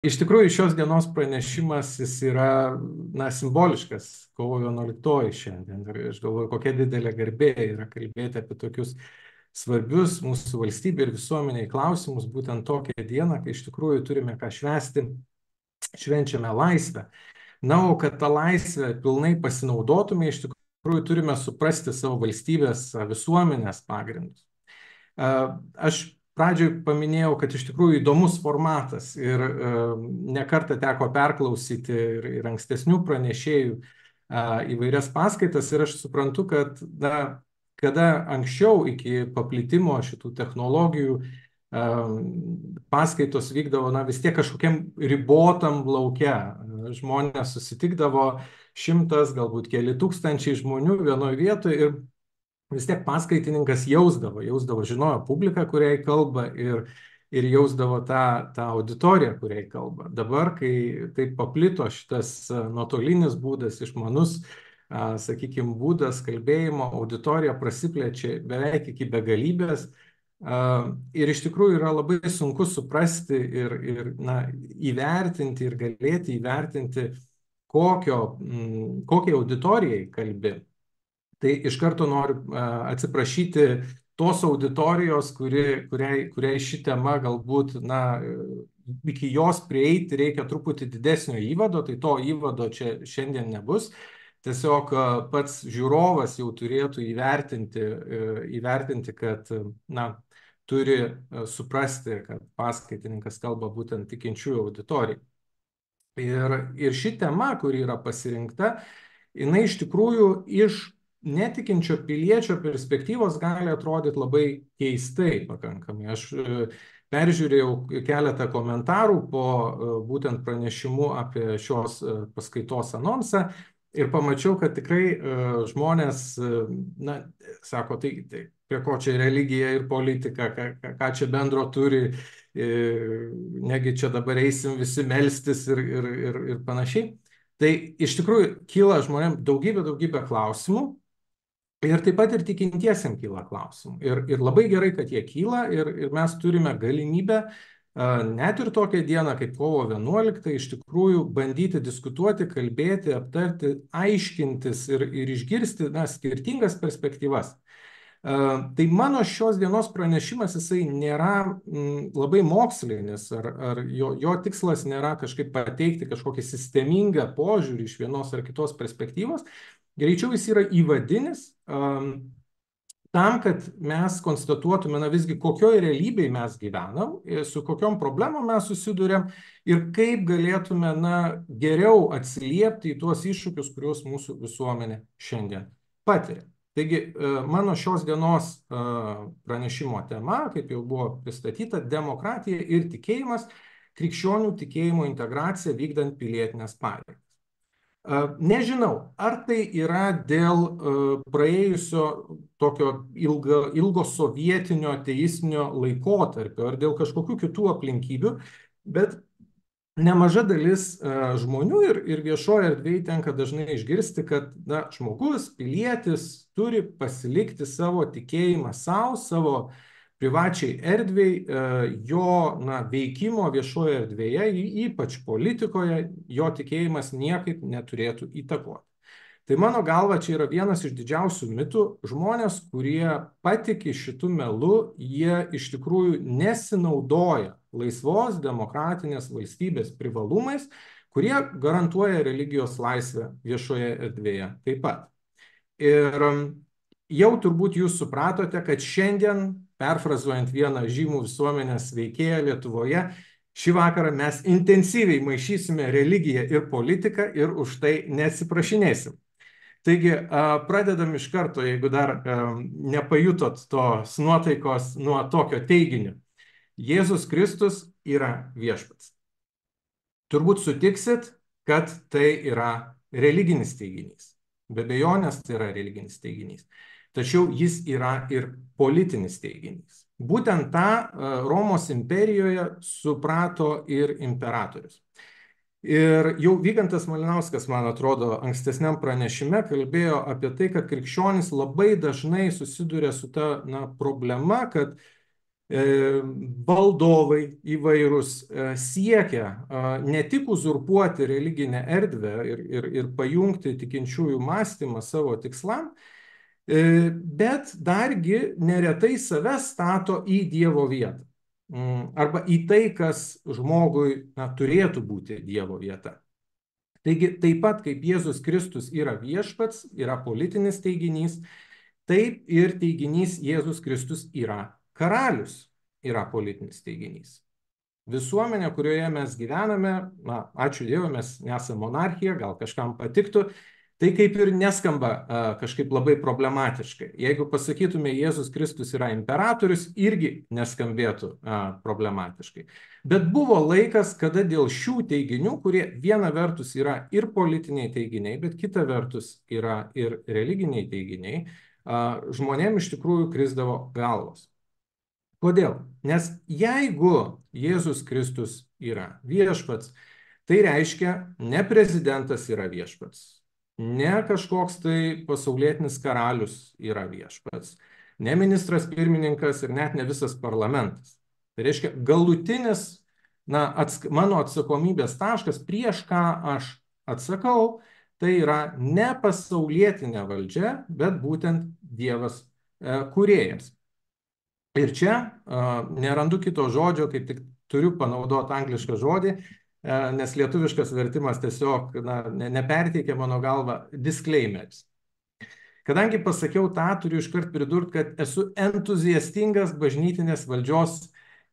Iš tikrųjų, šios dienos pranešimas jis yra, simboliškas, kovo 11 šiandien. Ir aš galvoju, kokia didelė garbė yra kalbėti apie tokius svarbius mūsų valstybė ir visuomeniai klausimus, būtent tokią dieną, kai iš tikrųjų turime ką švęsti, švenčiame laisvę. Na, o kad tą laisvę pilnai pasinaudotume, iš tikrųjų turime suprasti savo valstybės, visuomenės pagrindus. Aš pradžioj paminėjau, kad iš tikrųjų įdomus formatas ir nekartą teko perklausyti ir ankstesnių pranešėjų įvairias paskaitas ir aš suprantu, kad kada anksčiau iki paplitimo šitų technologijų paskaitos vykdavo vis tiek kažkokiam ribotam lauke. Žmonės susitikdavo 100, galbūt keli tūkstančiai žmonių vienoje vietoje ir vis tiek paskaitininkas jausdavo, žinojo publiką, kuriai kalba ir jausdavo tą auditoriją, kuriai kalba. Dabar, kai taip paplito šitas nuotolinis būdas, išmanus, sakykime, būdas kalbėjimo, auditorija prasiplečia beveik iki begalybės. Ir iš tikrųjų yra labai sunku suprasti ir įvertinti ir galėti įvertinti, kokiai auditorijai kalbi. Tai iš karto noriu atsiprašyti tos auditorijos, kuriai ši tema galbūt, iki jos prieiti reikia truputį didesnio įvado, tai to įvado čia šiandien nebus. Tiesiog pats žiūrovas jau turėtų įvertinti, kad, turi suprasti, kad paskaitininkas kalba būtent tikinčiųjų auditorijai. Ir ši tema, kuri yra pasirinkta, jinai iš tikrųjų iš netikinčio piliečio perspektyvos gali atrodyti labai keistai pakankamai. Aš peržiūrėjau keletą komentarų po būtent pranešimu apie šios paskaitos anonsą ir pamačiau, kad tikrai žmonės, sako, tai prie ko čia religija ir politika, ką čia bendro turi, negi čia dabar eisim visi melstis ir panašiai. Tai iš tikrųjų kyla žmonėms daugybė klausimų. Ir taip pat ir tikintiesiems kyla klausimų. Ir labai gerai, kad jie kyla ir mes turime galimybę net ir tokią dieną kaip kovo 11 iš tikrųjų bandyti diskutuoti, kalbėti, aptarti, aiškintis ir išgirsti skirtingas perspektyvas. Tai mano šios dienos pranešimas, jisai nėra labai mokslinis, ar jo tikslas nėra kažkaip pateikti kažkokį sistemingą požiūrį iš vienos ar kitos perspektyvos. Greičiau jis yra įvadinis, tam, kad mes konstatuotume visgi, kokioje realybėje mes gyvenam, su kokiom problemom mes susidurėm ir kaip galėtume geriau atsiliepti į tuos iššūkius, kuriuos mūsų visuomenė šiandien patiria. Taigi, mano šios dienos pranešimo tema, kaip jau buvo pristatyta, demokratija ir tikėjimas, krikščionių tikėjimo integracija vykdant pilietinės pareigas. Nežinau, ar tai yra dėl praėjusio tokio ilgo sovietinio ateistinio laikotarpio, ar dėl kažkokių kitų aplinkybių, bet nemaža dalis žmonių ir viešoje erdvėje tenka dažnai išgirsti, kad žmogus, pilietis turi pasilikti savo tikėjimą savo privačiai erdvei, jo veikimo viešoje erdvėje, ypač politikoje, jo tikėjimas niekaip neturėtų įtakoti. Tai mano galva čia yra vienas iš didžiausių mitų. Žmonės, kurie patiki šitų melu, jie iš tikrųjų nesinaudoja laisvos demokratinės valstybės privalumais, kurie garantuoja religijos laisvę viešoje erdvėje taip pat. Ir jau turbūt jūs supratote, kad šiandien, perfrazuojant vieną žymų visuomenės veikėją Lietuvoje, šį vakarą mes intensyviai maišysime religiją ir politiką ir už tai neatsiprašinėsim. Taigi, pradedam iš karto, jeigu dar nepajutot tos nuotaikos nuo tokio teiginio. Jėzus Kristus yra viešpats. Turbūt sutiksit, kad tai yra religinis teiginys. Be abejonės tai yra religinis teiginys. Tačiau jis yra ir politinis teiginys. Būtent tą Romos imperijoje suprato ir imperatorius. Ir jau Vygantas Malinauskas, man atrodo, ankstesniam pranešime kalbėjo apie tai, kad krikščionys labai dažnai susiduria su ta problema, kad valdovai įvairūs siekia ne tik uzurpuoti religinę erdvę ir pajungti tikinčiųjų mąstymą savo tikslam, bet dargi neretai save stato į Dievo vietą. Arba į tai, kas žmogui turėtų būti Dievo vieta. Taigi, taip pat kaip Jėzus Kristus yra viešpats, yra politinis teiginys, taip ir teiginys Jėzus Kristus yra karalius, yra politinis teiginys. Visuomenė, kurioje mes gyvename, ačiū Dievui, mes nesame monarchija, gal kažkam patiktų, tai kaip ir neskamba kažkaip labai problematiškai. Jeigu pasakytume, Jėzus Kristus yra imperatorius, irgi neskambėtų problematiškai. Bet buvo laikas, kada dėl šių teiginių, kurie viena vertus yra ir politiniai teiginiai, bet kita vertus yra ir religiniai teiginiai, žmonėms iš tikrųjų krisdavo galvos. Kodėl? Nes jeigu Jėzus Kristus yra viešpats, tai reiškia, ne prezidentas yra viešpats, ne kažkoks tai pasaulietinis karalius yra viešpats, ne ministras pirmininkas ir net ne visas parlamentas. Tai reiškia, galutinis mano atsakomybės taškas, prieš ką aš atsakau, tai yra ne pasaulietinė valdžia, bet būtent Dievas kūrėjas. Ir čia nerandu kito žodžio, kaip tik turiu panaudoti anglišką žodį, nes lietuviškas vertimas tiesiog neperteikia mano galva disclaimers. Kadangi pasakiau tą, turiu iškart pridurti, kad esu entuziastingas bažnytinės valdžios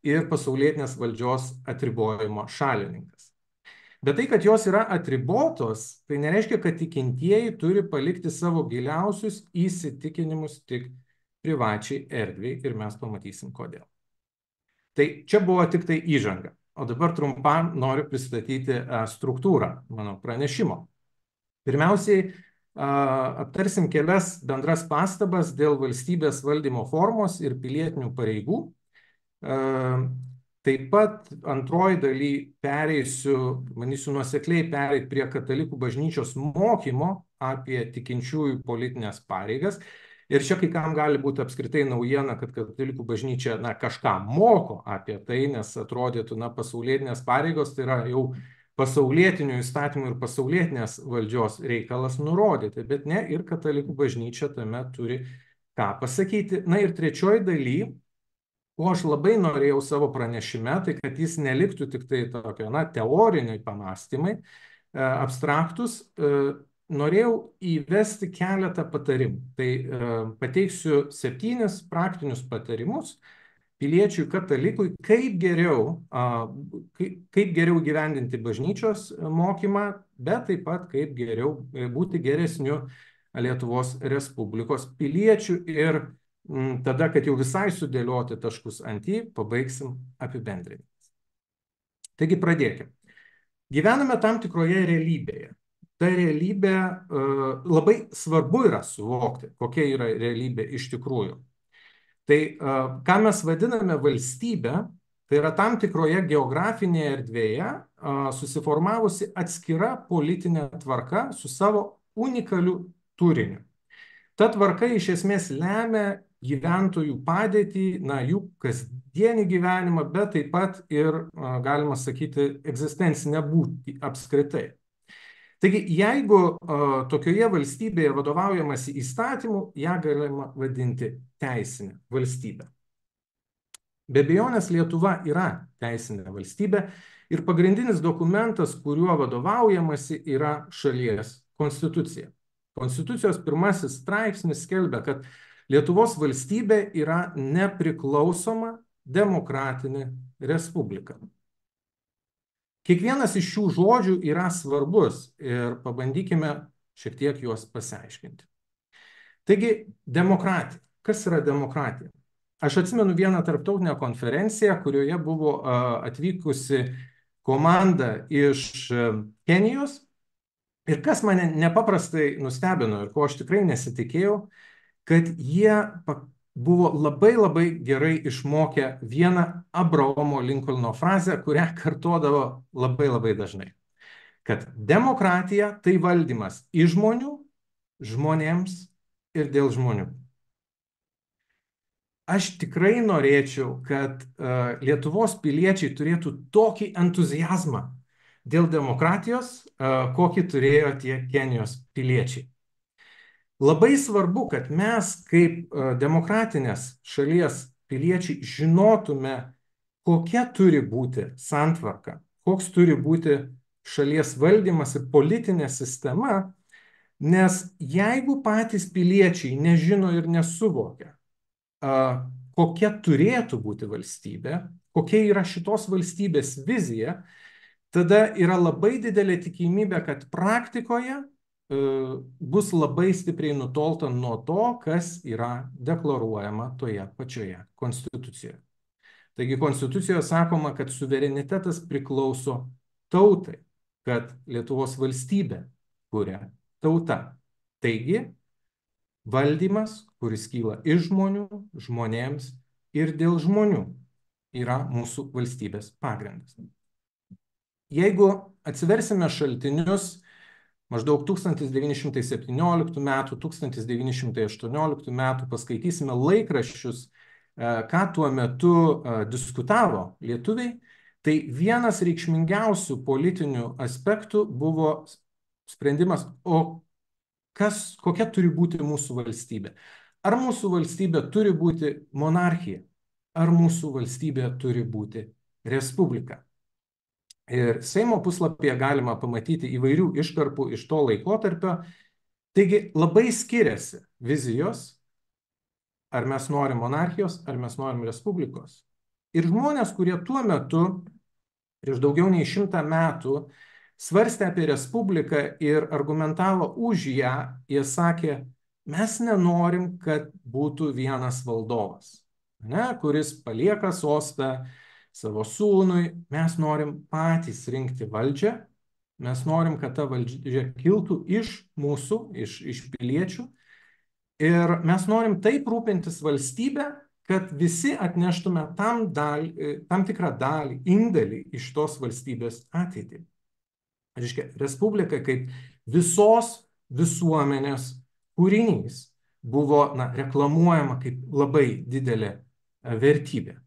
ir pasaulietinės valdžios atribojimo šalininkas. Bet tai, kad jos yra atribotos, tai nereiškia, kad tikintieji turi palikti savo giliausius įsitikinimus tik privačiai erdvei ir mes pamatysim kodėl. Tai čia buvo tik tai įžanga, o dabar trumpam noriu pristatyti struktūrą mano pranešimo. Pirmiausiai aptarsim kelias bendras pastabas dėl valstybės valdymo formos ir pilietinių pareigų. Taip pat antroji daly manysiu nuosekliai pereiti prie katalikų bažnyčios mokymo apie tikinčiųjų politinės pareigas. Ir čia kai kam gali būti apskritai naujiena, kad katalikų bažnyčia kažką moko apie tai, nes atrodytų, pasaulietinės pareigos tai yra jau pasaulietinių įstatymų ir pasaulietinės valdžios reikalas nurodyti, bet ne, ir katalikų bažnyčia tame turi ką pasakyti. Ir trečioji daly, ko aš labai norėjau savo pranešime, tai kad jis neliktų tik tai tokio, teoriniai pamastymai, abstraktus, norėjau įvesti keletą patarimų. Tai pateiksiu 7 praktinius patarimus piliečiui katalikui, kaip geriau gyvendinti bažnyčios mokymą, bet taip pat kaip geriau būti geresniu Lietuvos Respublikos piliečiu. Ir tada, kad jau visai sudėlioti taškus ant į, pabaigsim apibendrinimus. Taigi pradėkime. Gyvename tam tikroje realybėje. Ta realybė labai svarbu yra suvokti, kokia yra realybė iš tikrųjų. Tai ką mes vadiname valstybę, tai yra tam tikroje geografinėje erdvėje susiformavusi atskira politinė tvarka su savo unikaliu turiniu. Ta tvarka iš esmės lemia gyventojų padėtį, jų kasdienį gyvenimą, bet taip pat ir, galima sakyti, egzistencinę būtį apskritai. Taigi, jeigu tokioje valstybėje vadovaujamasi įstatymų, ją galima vadinti teisinė valstybė. Be abejonės Lietuva yra teisinė valstybė ir pagrindinis dokumentas, kuriuo vadovaujamasi, yra šalies konstitucija. Konstitucijos 1 straipsnis skelbia, kad Lietuvos valstybė yra nepriklausoma demokratinė respublika. Kiekvienas iš šių žodžių yra svarbus ir pabandykime šiek tiek juos pasiaiškinti. Taigi, demokratija. Kas yra demokratija? Aš atsimenu vieną tarptautinę konferenciją, kurioje buvo atvykusi komanda iš Kenijos. Ir kas mane nepaprastai nustebino ir ko aš tikrai nesitikėjau, kad jie buvo labai gerai išmokę vieną Abraomo Lincolno frazę, kurią kartodavo labai dažnai. Kad demokratija tai valdymas iš žmonių, žmonėms ir dėl žmonių. aš tikrai norėčiau, kad Lietuvos piliečiai turėtų tokį entuzijazmą dėl demokratijos, kokį turėjo tie Kenijos piliečiai. Labai svarbu, kad mes kaip demokratinės šalies piliečiai žinotume, kokia turi būti santvarka, koks turi būti šalies valdymas ir politinė sistema, nes jeigu patys piliečiai nežino ir nesuvokia, kokia turėtų būti valstybė, kokia yra šitos valstybės vizija, tada yra labai didelė tikimybė, kad praktikoje bus labai stipriai nutolta nuo to, kas yra deklaruojama toje pačioje konstitucijoje. Taigi konstitucijoje sakoma, kad suverenitetas priklauso tautai, kad Lietuvos valstybė kuria tauta. Taigi valdymas, kuris kyla iš žmonių, žmonėms ir dėl žmonių, yra mūsų valstybės pagrindas. Jeigu atsiversime šaltinius, maždaug 1917 metų, 1918 metų paskaitysime laikraščius, ką tuo metu diskutavo lietuviai, tai vienas reikšmingiausių politinių aspektų buvo sprendimas, o kokia turi būti mūsų valstybė. Ar mūsų valstybė turi būti monarchija, ar mūsų valstybė turi būti respublika. Ir Seimo puslapyje galima pamatyti įvairių iškarpų iš to laikotarpio. Taigi labai skiriasi vizijos, ar mes norim monarchijos, ar mes norim respublikos. Ir žmonės, kurie tuo metu, prieš daugiau nei 100 metų, svarstė apie respubliką ir argumentavo už ją, jie sakė, mes nenorim, kad būtų vienas valdovas, kuris palieka sostą savo sūnui, mes norim patys rinkti valdžią, mes norim, kad ta valdžia kiltų iš mūsų, iš piliečių, ir mes norim taip rūpintis valstybę, kad visi atneštume tam tikrą dalį, indėlį iš tos valstybės ateitį. Reiškia, respublika kaip visos visuomenės kūrinys buvo reklamuojama kaip labai didelė vertybė.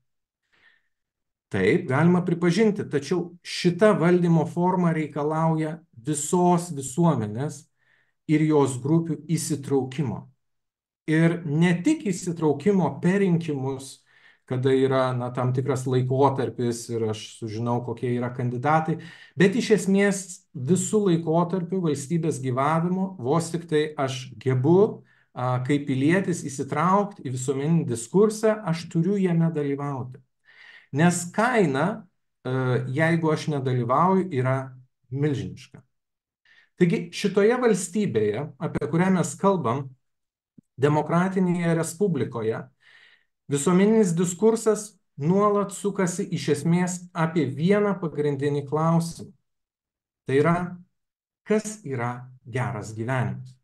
Taip, galima pripažinti, tačiau šita valdymo forma reikalauja visos visuomenės ir jos grupių įsitraukimo. Ir ne tik įsitraukimo per rinkimus, kada yra tam tikras laikotarpis ir aš sužinau, kokie yra kandidatai, bet iš esmės visų laikotarpių valstybės gyvavimo, vos tik tai aš gebu, kaip pilietis įsitraukti į visuomeninį diskursą, aš turiu jame dalyvauti. Nes kaina, jeigu aš nedalyvauju, yra milžiniška. Taigi šitoje valstybėje, apie kurią mes kalbam, demokratinėje respublikoje, visuomeninis diskursas nuolat sukasi iš esmės apie vieną pagrindinį klausimą. Tai yra, kas yra geras gyvenimas.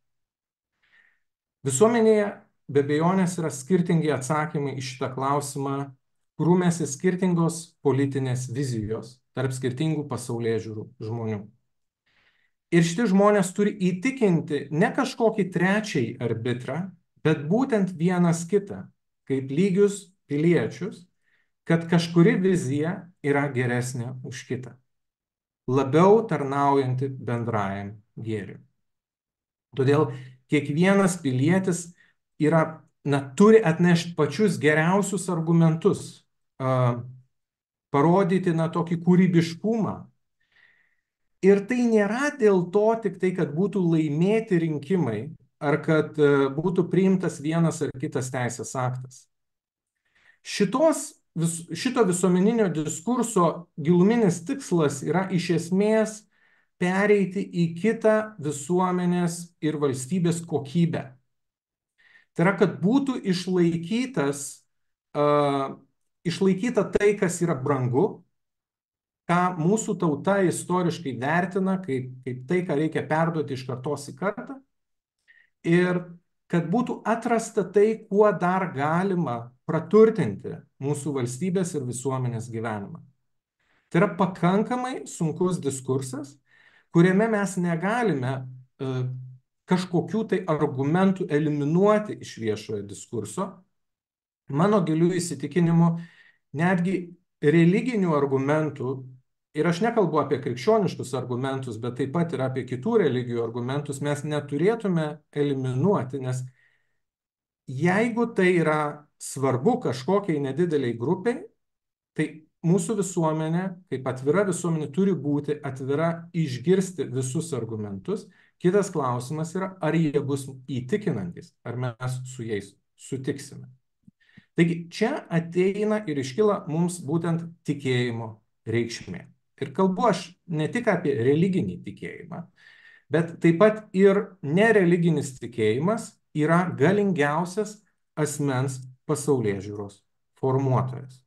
Visuomenėje be abejonės yra skirtingi atsakymai į šitą klausimą, krūmėsi skirtingos politinės vizijos tarp skirtingų pasaulėžiūrų žmonių. Ir šitie žmonės turi įtikinti ne kažkokį trečiąjį arbitrą, bet būtent vienas kitą, kaip lygius piliečius, kad kažkuri vizija yra geresnė už kitą, labiau tarnaujanti bendrajam gėriui. Todėl kiekvienas pilietis turi atnešti pačius geriausius argumentus, parodyti tokį kūrybiškumą. Ir tai nėra dėl to tik tai, kad būtų laimėti rinkimai, ar kad būtų priimtas vienas ar kitas teisės aktas. Šito visuomeninio diskurso giluminis tikslas yra iš esmės pereiti į kitą visuomenės ir valstybės kokybę. Tai yra, kad būtų išlaikyta tai, kas yra brangu, ką mūsų tauta istoriškai vertina kaip tai, ką reikia perduoti iš kartos į kartą, ir kad būtų atrasta tai, kuo dar galima praturtinti mūsų valstybės ir visuomenės gyvenimą. Tai yra pakankamai sunkus diskursas, kuriame mes negalime kažkokių tai argumentų eliminuoti iš viešojo diskurso, Mano gilių įsitikinimų, netgi religinių argumentų, ir aš nekalbu apie krikščioniškus argumentus, bet taip pat ir apie kitų religijų argumentus, mes neturėtume eliminuoti, nes jeigu tai yra svarbu kažkokiai nedideliai grupiai, tai mūsų visuomenė, kaip atvira visuomenė, turi būti atvira išgirsti visus argumentus. Kitas klausimas yra, ar jie bus įtikinantis, ar mes su jais sutiksime. Taigi čia ateina ir iškyla mums būtent tikėjimo reikšmė. Ir kalbu aš ne tik apie religinį tikėjimą, bet taip pat ir nereliginis tikėjimas yra galingiausias asmens pasaulėžiūros formuotojas.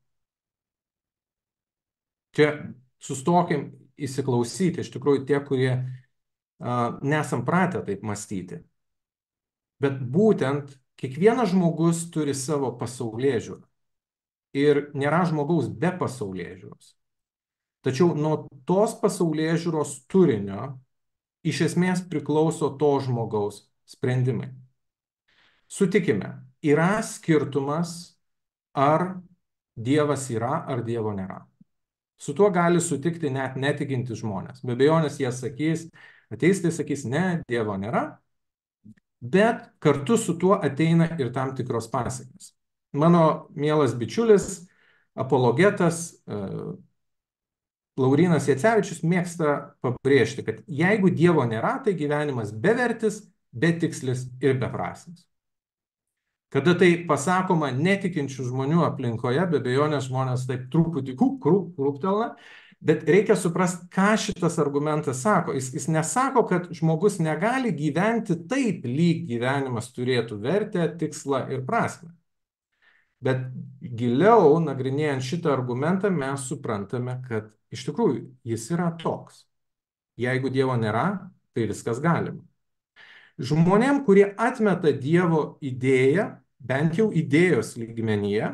Čia sustokim įsiklausyti, iš tikrųjų tie, kurie nesam pratę taip mąstyti. Bet būtent kiekvienas žmogus turi savo pasaulėžiūrą. Ir nėra žmogaus be pasaulėžiūros. Tačiau nuo tos pasaulėžiūros turinio iš esmės priklauso to žmogaus sprendimai. Sutikime, yra skirtumas, ar Dievas yra, ar Dievo nėra. Su tuo gali sutikti net netikinti žmonės. Be abejonės jie sakys, ateistai sakys, ne, Dievo nėra, bet kartu su tuo ateina ir tam tikros pasekmės. Mano mielas bičiulis, apologetas Laurynas Jacevičius mėgsta pabrėžti, kad jeigu Dievo nėra, tai gyvenimas bevertis, betikslis ir beprasmis. Kada tai pasakoma netikinčių žmonių aplinkoje, be abejonės žmonės taip truputį krūptelna, bet reikia suprasti, ką šitas argumentas sako. Jis nesako, kad žmogus negali gyventi taip, lyg gyvenimas turėtų vertę, tikslą ir prasmę. Bet giliau, nagrinėjant šitą argumentą, mes suprantame, kad iš tikrųjų jis yra toks. Jeigu Dievo nėra, tai viskas galima. Žmonėm, kurie atmeta Dievo idėją, bent jau idėjos lygmenyje,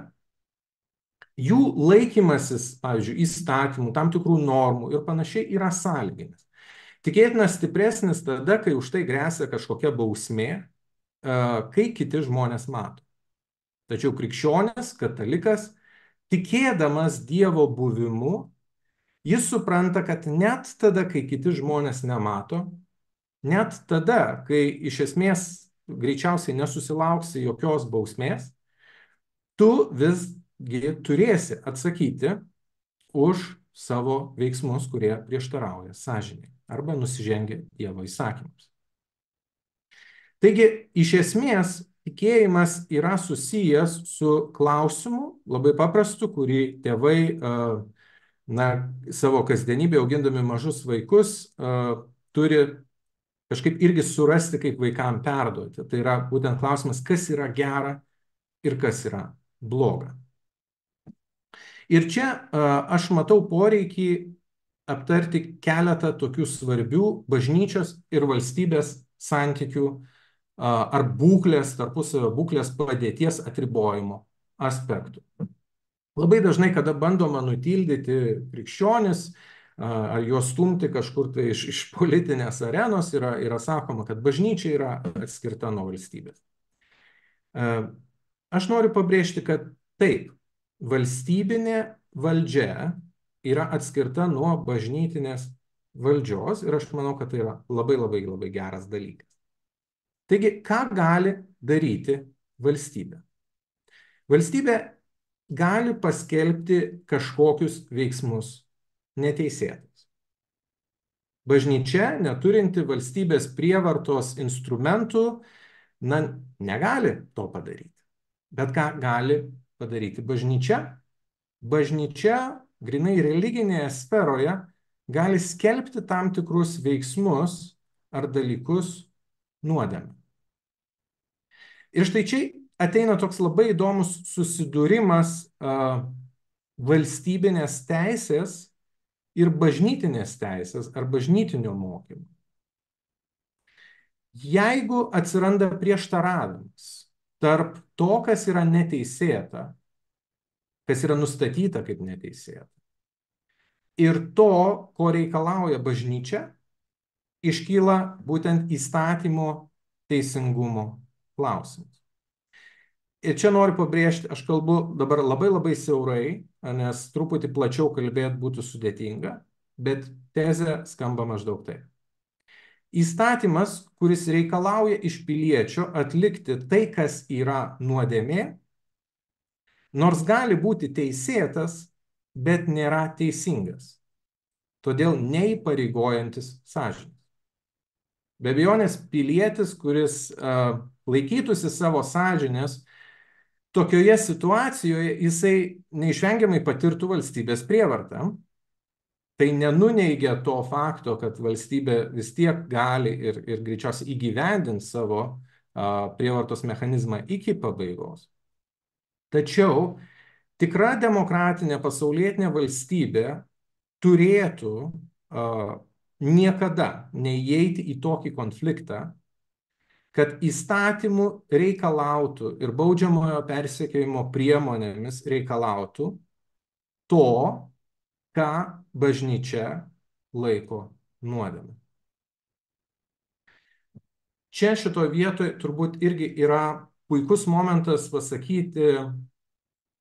jų laikymasis, pavyzdžiui, įstatymų, tam tikrų normų ir panašiai yra sąlyginis. Tikėtina stipresnis tada, kai už tai gresia kažkokia bausmė, kai kiti žmonės mato. Tačiau krikščionis, katalikas, tikėdamas Dievo buvimu, jis supranta, kad net tada, kai kiti žmonės nemato, net tada, kai iš esmės greičiausiai nesusilauksi jokios bausmės, tu visgi turėsi atsakyti už savo veiksmus, kurie prieštarauja sąžinei arba nusižengia Dievo įsakymams. Taigi, iš esmės, tikėjimas yra susijęs su klausimu, labai paprastu, kurį tėvai savo kasdienybėje augindami mažus vaikus turi kažkaip irgi surasti, kaip vaikam perduoti. Tai yra būtent klausimas, kas yra gera ir kas yra bloga. Ir čia aš matau poreikį aptarti keletą tokių svarbių bažnyčios ir valstybės santykių ar būklės, tarpusavio būklės padėties atribojimo aspektų. Labai dažnai, kada bandoma nutildyti krikščionis, ar juos stumti kažkur tai iš politinės arenos, yra sakoma, kad bažnyčia yra atskirta nuo valstybės. Aš noriu pabrėžti, kad taip, valstybinė valdžia yra atskirta nuo bažnytinės valdžios ir aš manau, kad tai yra labai, labai, labai geras dalykas. Taigi, ką gali daryti valstybė? Valstybė gali paskelbti kažkokius veiksmus neteisėtais. Bažnyčia, neturinti valstybės prievartos instrumentų, negali to padaryti. Bet ką gali padaryti bažnyčia? Bažnyčia, grynai religinėje sferoje, gali skelbti tam tikrus veiksmus ar dalykus nuodėmę. Ir štai čia ateina toks labai įdomus susidūrimas valstybinės teisės ir bažnytinės teisės ar bažnytinio mokymo. Jeigu atsiranda prieštaravimas tarp to, kas yra neteisėta, kas yra nustatyta kaip neteisėta, ir to, ko reikalauja bažnyčia, iškyla būtent įstatymo teisingumo klausimas. Ir čia noriu pabrėžti, aš kalbu dabar labai labai siaurai, nes truputį plačiau kalbėti būtų sudėtinga, bet tezė skamba maždaug taip. Įstatymas, kuris reikalauja iš piliečio atlikti tai, kas yra nuodėmė, nors gali būti teisėtas, bet nėra teisingas, todėl neįpareigojantis sąžinės. Be abejonės pilietis, kuris laikytųsi savo sąžinės, tokioje situacijoje jisai neišvengiamai patirtų valstybės prievartą. Tai nenuneigia to fakto, kad valstybė vis tiek gali ir greičiausiai įgyvendins savo prievartos mechanizmą iki pabaigos. Tačiau tikra demokratinė pasaulietinė valstybė turėtų niekada neįeiti į tokį konfliktą, kad įstatymų reikalautų ir baudžiamojo persekiojimo priemonėmis reikalautų to, ką bažnyčia laiko nuodėme. Čia šitoje vietoje turbūt irgi yra puikus momentas pasakyti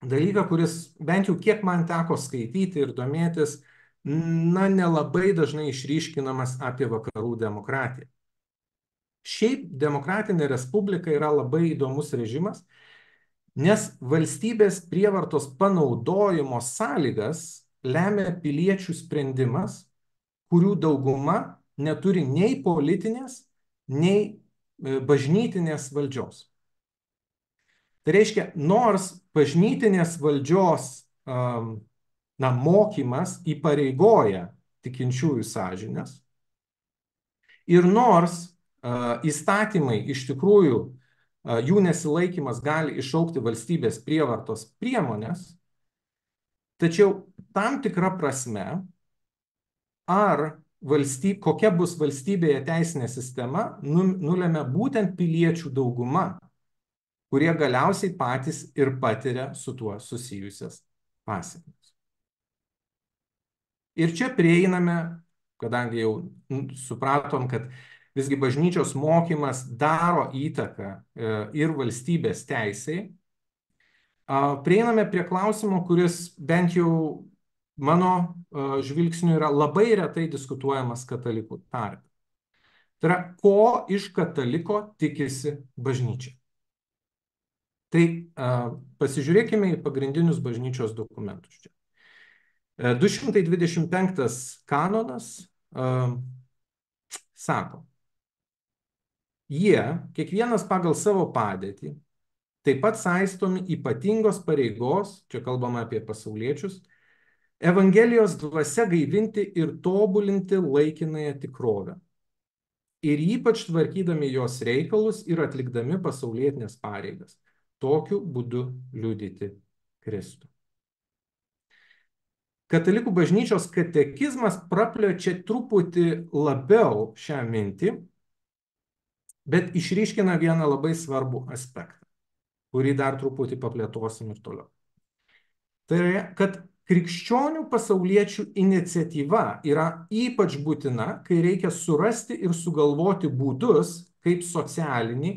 dalyką, kuris bent jau kiek man teko skaityti ir domėtis, nelabai dažnai išryškinamas apie vakarų demokratiją. Šiaip demokratinė respublika yra labai įdomus režimas, nes valstybės prievartos panaudojimo sąlygas lemia piliečių sprendimas, kurių dauguma neturi nei politinės, nei bažnytinės valdžios. Tai reiškia, nors bažnytinės valdžios mokymas įpareigoja tikinčiųjų sąžinės ir nors įstatymai iš tikrųjų jų nesilaikymas gali iššaukti valstybės prievartos priemonės, tačiau tam tikra prasme, kokia bus valstybėje teisinė sistema, nulemia būtent piliečių dauguma, kurie galiausiai patys ir patiria su tuo susijusias pasekmes. Ir čia prieiname, kadangi jau supratom, kad visgi bažnyčios mokymas daro įtaką ir valstybės teisei, prieiname prie klausimo, kuris bent jau mano žvilgsniu yra labai retai diskutuojamas katalikų tarpe. Tai yra, ko iš kataliko tikisi bažnyčia. Tai pasižiūrėkime į pagrindinius bažnyčios dokumentus čia. 225 kanonas sako, jie, kiekvienas pagal savo padėtį, taip pat saistomi ypatingos pareigos, čia kalbama apie pasauliečius, Evangelijos dvasia gaivinti ir tobulinti laikinąją tikrovę. Ir ypač tvarkydami jos reikalus ir atlikdami pasaulietinės pareigas. Tokiu būdu liudyti Kristų. Katalikų bažnyčios katekizmas praplečia truputį labiau šią mintį, bet išryškina vieną labai svarbų aspektą, kurį dar truputį paplėtosim ir toliau. Tai yra, kad krikščionių pasauliečių iniciatyva yra ypač būtina, kai reikia surasti ir sugalvoti būdus, kaip socialinį,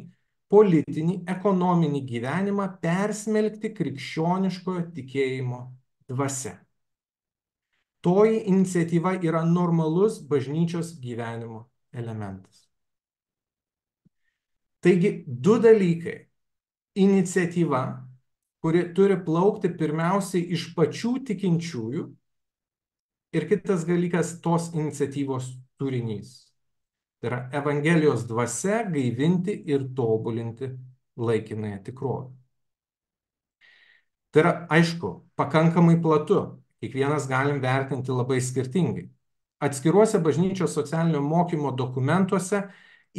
politinį, ekonominį gyvenimą persmelkti krikščioniškojo tikėjimo dvasia. Toji iniciatyva yra normalus bažnyčios gyvenimo elementas. Taigi, du dalykai. Iniciatyva, kuri turi plaukti pirmiausiai iš pačių tikinčiųjų, ir kitas dalykas tos iniciatyvos turinys. Tai yra Evangelijos dvasia gaivinti ir tobulinti laikinąją tikrovę. Tai yra, aišku, pakankamai platu. Kiekvienas galim vertinti labai skirtingai. Atskiruose bažnyčios socialinio mokymo dokumentuose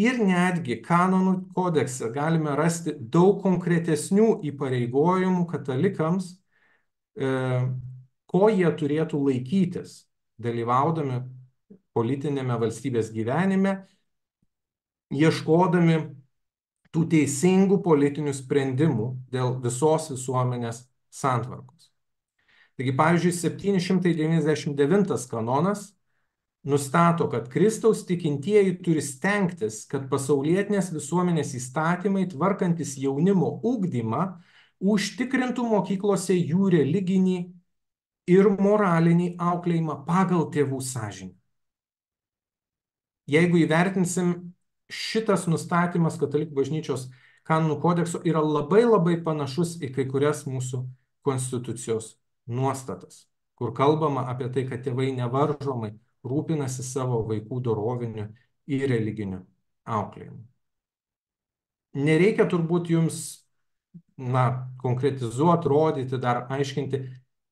ir netgi kanonų kodekse galime rasti daug konkretesnių įpareigojimų katalikams, ko jie turėtų laikytis, dalyvaudami politinėme valstybės gyvenime, ieškodami tų teisingų politinių sprendimų dėl visos visuomenės santvarkos. Taigi, pavyzdžiui, 799 kanonas nustato, kad Kristaus tikintieji turi stengtis, kad pasaulietinės visuomenės įstatymai, tvarkantis jaunimo ugdymą, užtikrintų mokyklose jų religinį ir moralinį auklėjimą pagal tėvų sąžinę. Jeigu įvertinsim, šitas nustatymas Katalikų bažnyčios kanonų kodekso yra labai labai panašus į kai kurias mūsų konstitucijos nuostatas, kur kalbama apie tai, kad tėvai nevaržomai rūpinasi savo vaikų doroviniu ir religiniu auklėjimu. Nereikia turbūt jums konkretizuoti, rodyti, dar aiškinti.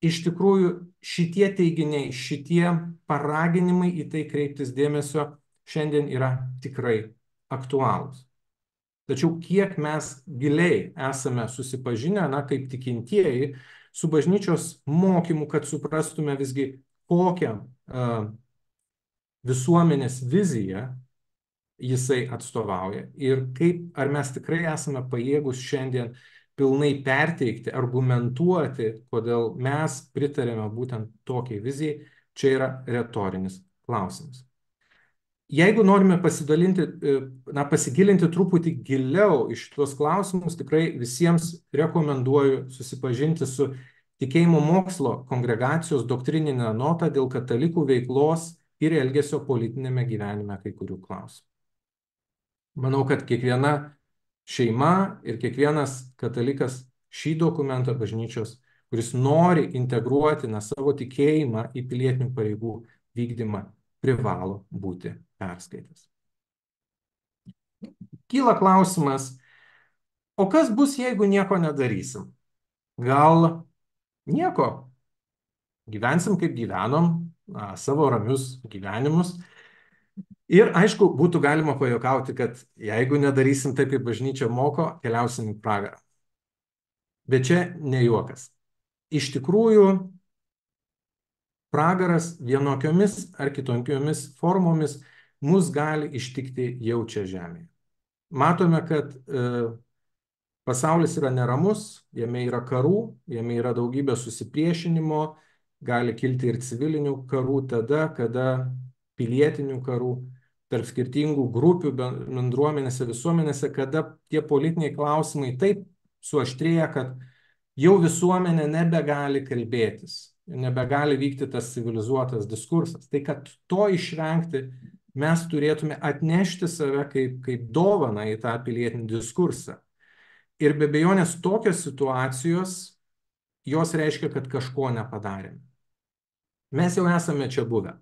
Iš tikrųjų, šitie teiginiai, šitie paraginimai į tai kreiptis dėmesio šiandien yra tikrai aktualūs. Tačiau kiek mes giliai esame susipažinę, kaip tikintieji, su bažnyčios mokymu, kad suprastume visgi, kokią visuomenės viziją jisai atstovauja ir ar mes tikrai esame pajėgus šiandien pilnai perteikti, argumentuoti, kodėl mes pritarėme būtent tokiai vizijai, čia yra retorinis klausimas. Jeigu norime pasigilinti truputį giliau į šitos klausimus, tikrai visiems rekomenduoju susipažinti su Tikėjimo mokslo kongregacijos doktrininė nota dėl katalikų veiklos ir elgesio politinėme gyvenime kai kurių klausimų. Manau, kad kiekviena šeima ir kiekvienas katalikas šį dokumentą bažnyčios, kuris nori integruoti savo tikėjimą į pilietinių pareigų vykdymą, privalo būti perskaitęs. Kyla klausimas, o kas bus, jeigu nieko nedarysim? Gal nieko? Gyvensim kaip gyvenom, savo ramius gyvenimus. Ir aišku, būtų galima pajuokauti, kad jeigu nedarysim taip, kaip bažnyčia moko, keliausim į pragarą. Bet čia ne juokas. Iš tikrųjų, pragaras vienokiomis ar kitokiomis formomis mus gali ištikti jau čia žemėje. Matome, kad pasaulis yra neramus, jame yra karų, jame yra daugybė susipriešinimo, gali kilti ir civilinių karų tada, kada pilietinių karų tarp skirtingų grupių bendruomenėse, visuomenėse, kada tie politiniai klausimai taip suaštrėja, kad jau visuomenė nebegali kalbėtis, nebegali vykti tas civilizuotas diskursas. Tai kad to išvengti, mes turėtume atnešti save kaip dovaną į tą pilietinį diskursą. Ir be abejonės tokios situacijos, jos reiškia, kad kažko nepadarėme. Mes jau esame čia buvę.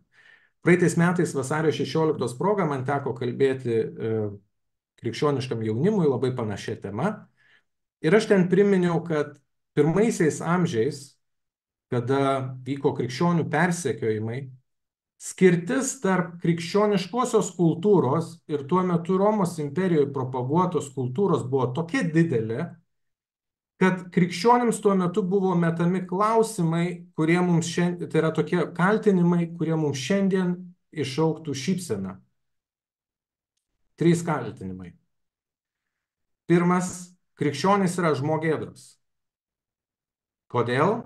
Praeitais metais vasario 16 proga man teko kalbėti krikščioniškam jaunimui labai panašia tema. Ir aš ten priminiau, kad pirmaisiais amžiais, kada vyko krikščionių persekiojimai, skirtis tarp krikščioniškosios kultūros ir tuo metu Romos imperijoje propaguotos kultūros buvo tokia didelė, kad krikščionims tuo metu buvo metami klausimai, kurie mums šiandien, tai yra tokie kaltinimai, kurie mums šiandien iššauktų šypseną. 3 kaltinimai. Pirmas, krikščionys yra žmogėdros. Kodėl?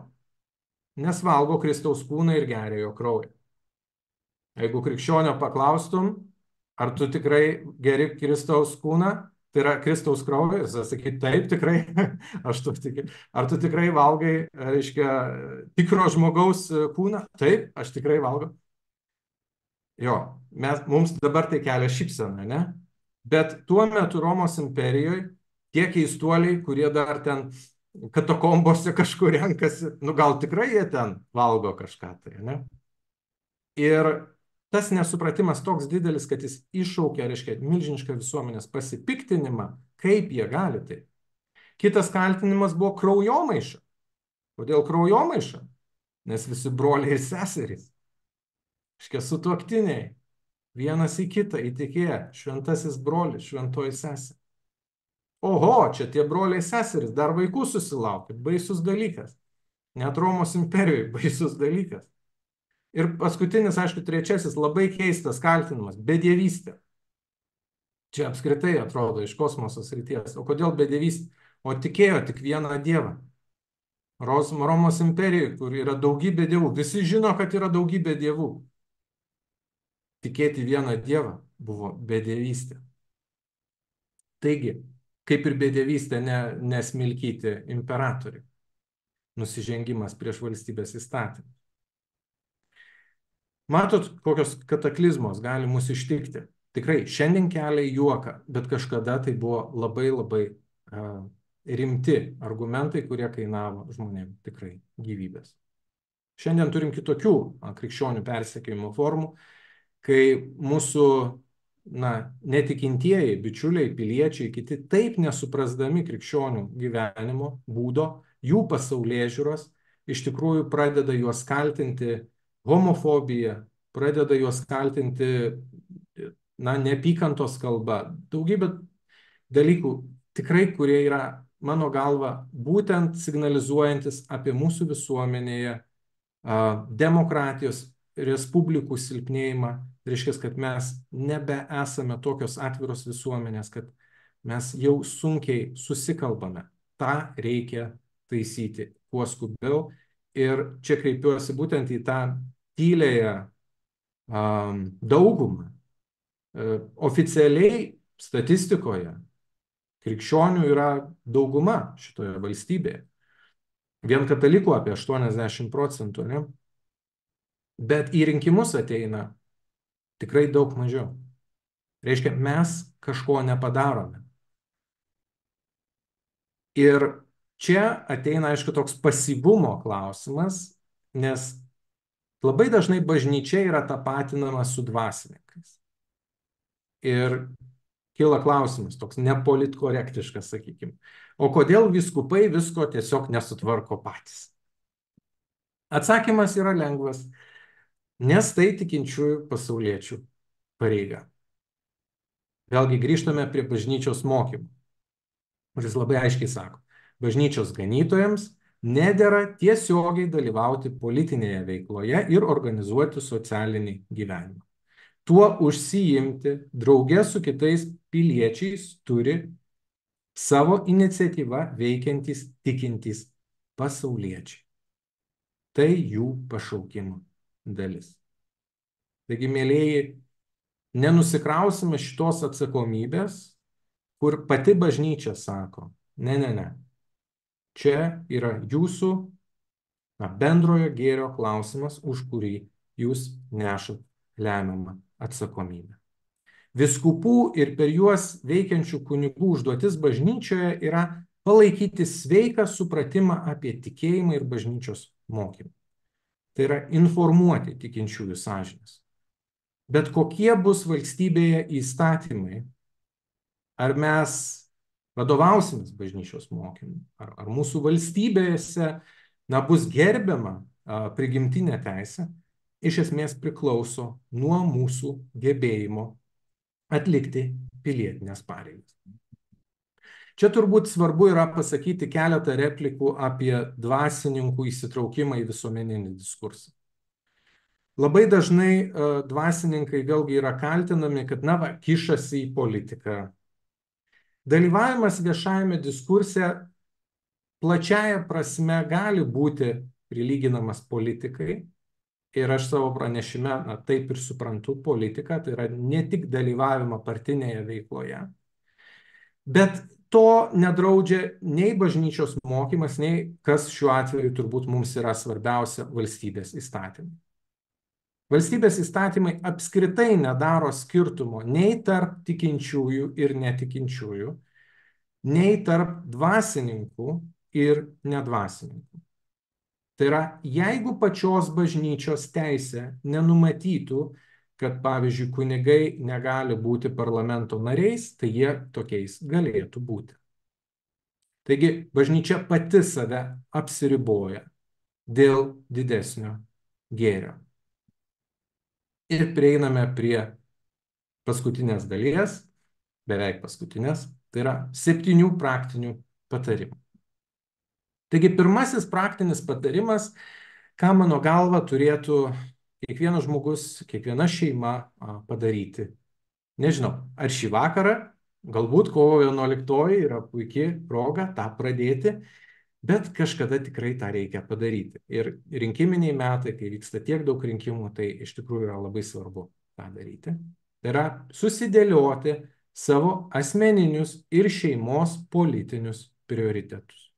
Nes valgo Kristaus kūną ir geria jo kraują. Jeigu krikščionio paklaustum, ar tu tikrai geri Kristaus kūną, tai yra Kristaus kraują, jis sakyti, taip, tikrai, aš tu tikiu. Ar tu tikrai valgai, reiškia, tikro žmogaus kūną? Taip, aš tikrai valgau. Jo, mums dabar tai kelia šypseną, ne? Bet tuo metu Romos imperijoje tie keistuoliai, kurie dar ten katakombose kažkur renkasi, gal tikrai jie ten valgo kažką tai, ne? Ir tas nesupratimas toks didelis, kad jis iššaukia, reiškia, milžinišką visuomenės pasipiktinimą, kaip jie gali tai. Kitas kaltinimas buvo kraujomaiša. Kodėl kraujomaiša? Nes visi broliai ir seserys. Reiškia, sutuoktiniai. Vienas į kitą įtikėję. Šventasis brolis, šventoji sesė. Oho, čia tie broliai seserys, dar vaikų susilaukė. Baisus dalykas. Net Romos imperijoje baisus dalykas. Ir paskutinis, aišku, trečiasis, labai keistas kaltinimas – bedievystė. Čia apskritai atrodo iš kosmoso srities. O kodėl bedievystė? O tikėjo tik vieną dievą. Romos imperijoje, kur yra daugybė dievų. Visi žino, kad yra daugybė dievų. tikėti vieną Dievą buvo bedievystė. Taigi, kaip ir bedievystė nesmilkyti imperatorių, nusižengimas prieš valstybės įstatymą. Matot, kokios kataklizmos gali mus ištikti. Tikrai, šiandien kelia juoką, bet kažkada tai buvo labai labai rimti argumentai, kurie kainavo žmonėms tikrai gyvybės. Šiandien turim kitokių krikščionių persekiojimo formų, kai mūsų netikintieji, bičiuliai, piliečiai, kiti taip nesuprasdami krikščionių gyvenimo būdo, jų pasaulėžiūros, iš tikrųjų pradeda juos kaltinti homofobija, pradeda juos kaltinti neapykantos kalba, daugybė dalykų tikrai, kurie yra, mano galva, būtent signalizuojantis apie mūsų visuomenėje demokratijos, respublikų silpnėjimą, reiškia, kad mes nebeesame tokios atviros visuomenės, kad mes jau sunkiai susikalbame. Ta reikia taisyti kuo skubiau. Ir čia kreipiuosi būtent į tą tyliąją daugumą. Oficialiai statistikoje krikščionių yra dauguma šitoje valstybėje. Vien katalikų apie 80%, ne? Bet į rinkimus ateina tikrai daug mažiau. Reiškia, mes kažko nepadarome. Ir čia ateina, aišku, toks pasyvumo klausimas, nes labai dažnai bažnyčia yra tapatinama su dvasininkais. Ir kyla klausimas, toks nepolitkorektiškas, sakykime. O kodėl vyskupai visko tiesiog nesutvarko patys? Atsakymas yra lengvas, nes tai tikinčiųjų pasauliečių pareiga. Vėlgi grįžtame prie bažnyčios mokymų, kuris labai aiškiai sako, bažnyčios ganytojams nedera tiesiogiai dalyvauti politinėje veikloje ir organizuoti socialinį gyvenimą. Tuo užsiimti drauge su kitais piliečiais turi savo iniciatyvą veikiantys tikintys pasauliečiai. Tai jų pašaukimo dalis. Taigi, mielieji, nenusikrausime šitos atsakomybės, kur pati bažnyčia sako, ne. Čia yra jūsų bendrojo gėrio klausimas, už kurį jūs nešat lemiamą atsakomybę. Vyskupų ir per juos veikiančių kunigų užduotis bažnyčioje yra palaikyti sveiką supratimą apie tikėjimą ir bažnyčios mokymą. Tai yra informuoti tikinčiųjų sąžinės. Bet kokie bus valstybėje įstatymai, ar mes vadovausimės bažnyčios mokymu, ar mūsų valstybėse bus gerbiama prigimtinė teisė, iš esmės priklauso nuo mūsų gebėjimo atlikti pilietinės pareigas. Čia turbūt svarbu yra pasakyti keletą replikų apie dvasininkų įsitraukimą į visuomeninį diskursą. Labai dažnai dvasininkai vėlgi yra kaltinami, kad kišasi į politiką. Dalyvavimas viešajame diskurse plačiaja prasme gali būti prilyginamas politikai. Ir aš savo pranešime taip ir suprantu politiką, tai yra ne tik dalyvavimą partinėje veikloje, bet to nedraudžia nei bažnyčios mokymas, nei kas šiuo atveju turbūt mums yra svarbiausia - valstybės įstatymai. Valstybės įstatymai apskritai nedaro skirtumo nei tarp tikinčiųjų ir netikinčiųjų, nei tarp dvasininkų ir nedvasininkų. Tai yra, jeigu pačios bažnyčios teisė nenumatytų, kad, pavyzdžiui, kunigai negali būti parlamento nariais, tai jie tokiais galėtų būti. Taigi, bažnyčia pati save apsiriboja dėl didesnio gėrio. Ir prieiname prie paskutinės dalies, beveik paskutinės, tai yra 7 praktinių patarimų. Taigi, pirmasis praktinis patarimas, ką mano galva turėtų kiekvienas žmogus, kiekviena šeima padaryti. Nežinau, ar šį vakarą, galbūt kovo 11 yra puikiai proga tą pradėti, bet kažkada tikrai tą reikia padaryti. Ir rinkiminiai metai, kai vyksta tiek daug rinkimų, tai iš tikrųjų yra labai svarbu tą daryti. Tai yra susidėlioti savo asmeninius ir šeimos politinius prioritetus.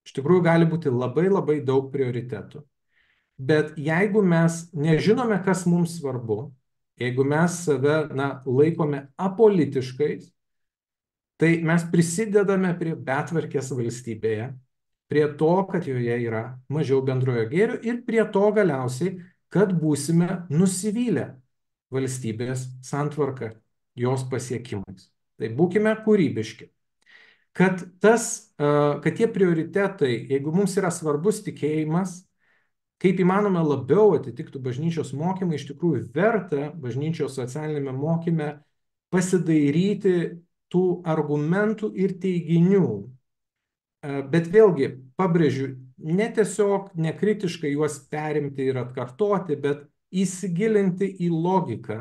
Iš tikrųjų gali būti labai labai daug prioritetų. Bet jeigu mes nežinome, kas mums svarbu, jeigu mes save laikome apolitiškais, tai mes prisidedame prie betvarkės valstybėje, prie to, kad joje yra mažiau bendrojo gėrio ir prie to galiausiai, kad būsime nusivylę valstybės santvarka, jos pasiekimais. Tai būkime kūrybiški. Kad tie prioritetai, jeigu mums yra svarbus tikėjimas, kaip įmanoma labiau atitiktų bažnyčios mokymą, iš tikrųjų verta bažnyčios socialinėme mokyme pasidairyti tų argumentų ir teiginių. Bet vėlgi, pabrėžiu, ne tiesiog nekritiškai juos perimti ir atkartoti, bet įsigilinti į logiką,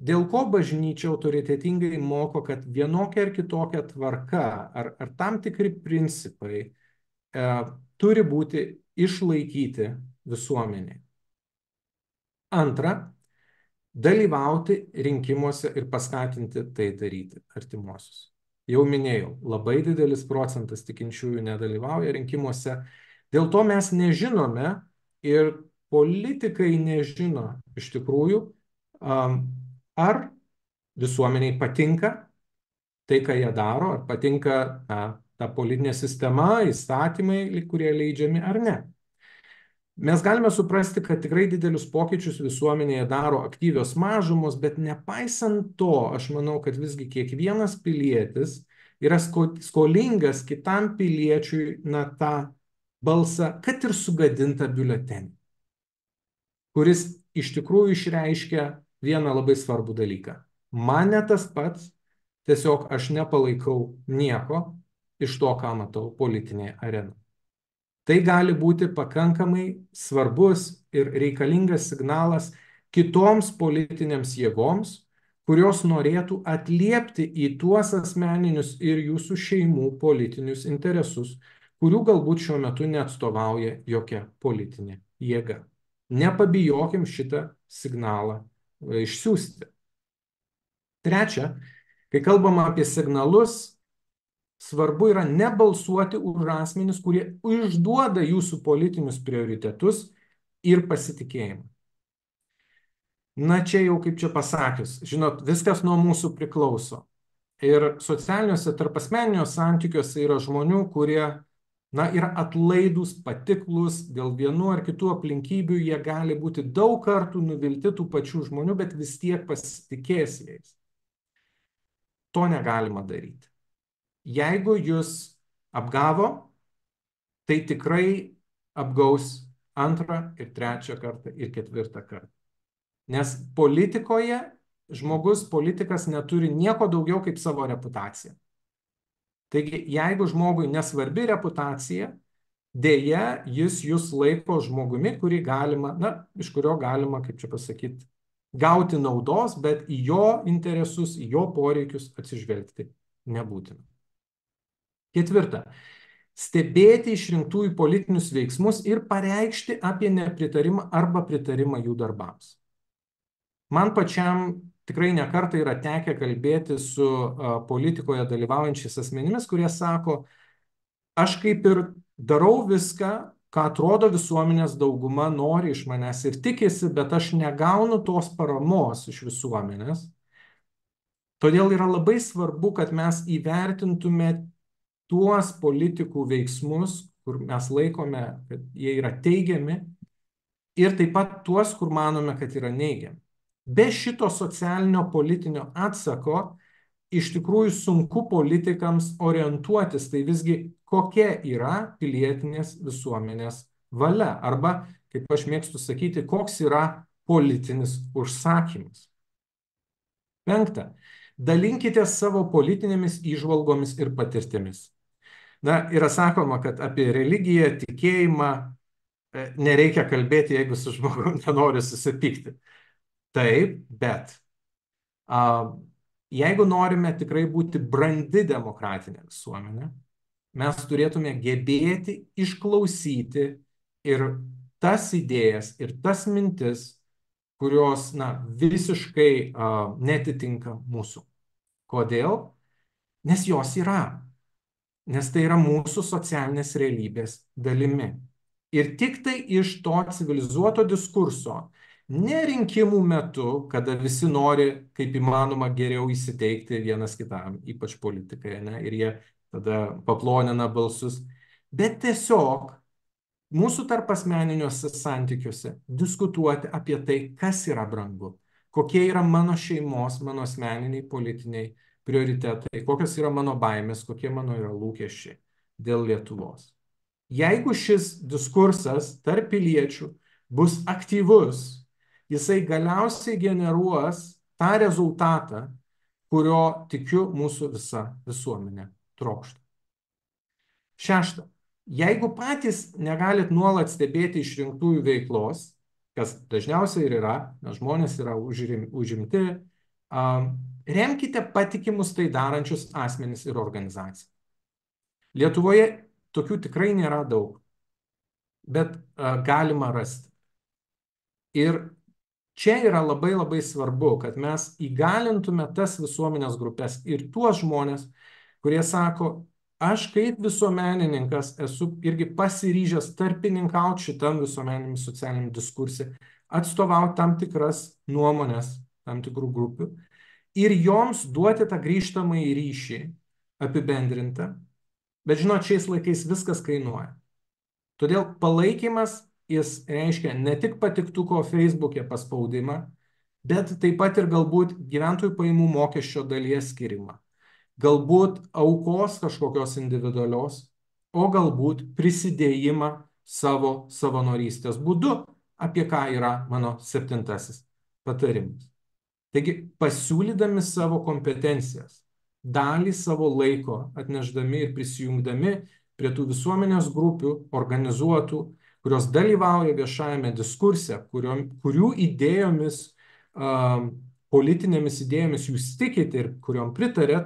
dėl ko bažnyčia autoritetingai moko, kad vienokia ar kitokia tvarka ar tam tikri principai turi būti išlaikyti visuomenė. Antra, dalyvauti rinkimuose ir paskatinti tai daryti artimuosius. Jau minėjau, labai didelis procentas tikinčiųjų nedalyvauja rinkimuose. Dėl to mes nežinome ir politikai nežino iš tikrųjų, ar visuomeniai patinka tai, ką jie daro, ar patinka ta politinė sistema, įstatymai, kurie leidžiami ar ne. Mes galime suprasti, kad tikrai didelius pokyčius visuomenėje daro aktyvios mažumos, bet nepaisant to, aš manau, kad visgi kiekvienas pilietis yra skolingas kitam piliečiui tą balsą, kad ir sugadintą biuletenį, kuris iš tikrųjų išreiškia vieną labai svarbų dalyką. Man ne tas pats, tiesiog aš nepalaikau nieko iš to, ką matau politinėje arenoje. Tai gali būti pakankamai svarbus ir reikalingas signalas kitoms politinėms jėgoms, kurios norėtų atliepti į tuos asmeninius ir jūsų šeimų politinius interesus, kurių galbūt šiuo metu neatstovauja jokia politinė jėga. Nepabijokim šitą signalą išsiųsti. Trečia, kai kalbama apie signalus, svarbu yra nebalsuoti už asmenis, kurie išduoda jūsų politinius prioritetus ir pasitikėjimą. Čia jau kaip čia pasakius, žinot, viskas nuo mūsų priklauso. Ir socialiniuose tarpasmeniniuose santykiuose yra žmonių, kurie yra atlaidūs, patiklus, dėl vienų ar kitų aplinkybių jie gali būti daug kartų nuvilti tų pačių žmonių, bet vis tiek pasitikės jais. To negalima daryti. Jeigu jūs apgavo, tai tikrai apgaus antrą ir trečią kartą ir ketvirtą kartą. Nes politikoje politikas neturi nieko daugiau kaip savo reputaciją. Taigi, jeigu žmogui nesvarbi reputacija, dėja jis jūs laiko žmogumi, iš kurio galima, kaip čia pasakyti, gauti naudos, bet į jo interesus, į jo poreikius atsižvelgti nebūtina. Ketvirta, stebėti išrinktųjų politinius veiksmus ir pareikšti apie nepritarimą arba pritarimą jų darbams. Man pačiam tikrai nekartą yra tekę kalbėti su politikoje dalyvaujančiais asmenimis, kurie sako, aš kaip ir darau viską, ką atrodo visuomenės dauguma nori iš manęs ir tikisi, bet aš negaunu tos paramos iš visuomenės. Todėl yra labai svarbu, kad mes įvertintume tuos politikų veiksmus, kur mes laikome, kad jie yra teigiami, ir taip pat tuos, kur manome, kad yra neigiami. Be šito socialinio politinio atsako iš tikrųjų sunku politikams orientuotis, tai visgi kokia yra pilietinės visuomenės valia, arba, kaip aš mėgstu sakyti, koks yra politinis užsakymas. Penkta, dalinkite savo politinėmis įžvalgomis ir patirtimis. Yra sakoma, kad apie religiją, tikėjimą nereikia kalbėti, jeigu su žmogum nenori susipykti. Taip, bet jeigu norime tikrai būti brandi demokratinė visuomenė, mes turėtume gebėti išklausyti ir tas idėjas, ir tas mintis, kurios, visiškai netitinka mūsų. Kodėl? Nes jos yra. Nes tai yra mūsų socialinės realybės dalimi. Ir tik tai iš to civilizuoto diskurso, ne rinkimų metu, kada visi nori kaip įmanoma geriau įsiteikti vienas kitam, ypač politikai, ne, ir jie tada paplonina balsus, bet tiesiog mūsų tarpasmeniniuose santykiuose diskutuoti apie tai, kas yra brangu, kokie yra mano šeimos, mano asmeniniai politiniai prioritetai, kokios yra mano baimės, kokie mano yra lūkesčiai dėl Lietuvos. Jeigu šis diskursas tarp piliečių bus aktyvus, jisai galiausiai generuos tą rezultatą, kurio tikiu mūsų visa visuomenė trokšta. Šešta. Jeigu patys negalit nuolat stebėti išrinktųjų veiklos, kas dažniausiai ir yra, nes žmonės yra užimti, remkite patikimus tai darančius asmenis ir organizacijas. Lietuvoje tokių tikrai nėra daug, bet galima rasti. Ir čia yra labai labai svarbu, kad mes įgalintume tas visuomenės grupės ir tuos žmonės, kurie sako, aš kaip visuomenininkas esu irgi pasiryžęs tarpininkauti šitam visuomeniniam socialiniam diskurse, atstovauti tam tikras nuomonės, tam tikrų grupių ir joms duoti tą grįžtamąjį ryšį apibendrintą. Bet žinot, šiais laikais viskas kainuoja. Todėl palaikymas jis reiškia ne tik patiktuko Facebook'e paspaudimą, bet taip pat ir galbūt gyventojų pajamų mokesčio dalies skirimą. Galbūt aukos kažkokios individualios, o galbūt prisidėjimą savo savanorystės būdu, apie ką yra mano 7. patarimas. Taigi, pasiūlydami savo kompetencijas, dalį savo laiko atnešdami ir prisijungdami prie tų visuomenės grupių organizuotų, kurios dalyvauja viešajame diskurse, kurių idėjomis, politinėmis idėjomis jūs tikite ir kuriom pritarėt,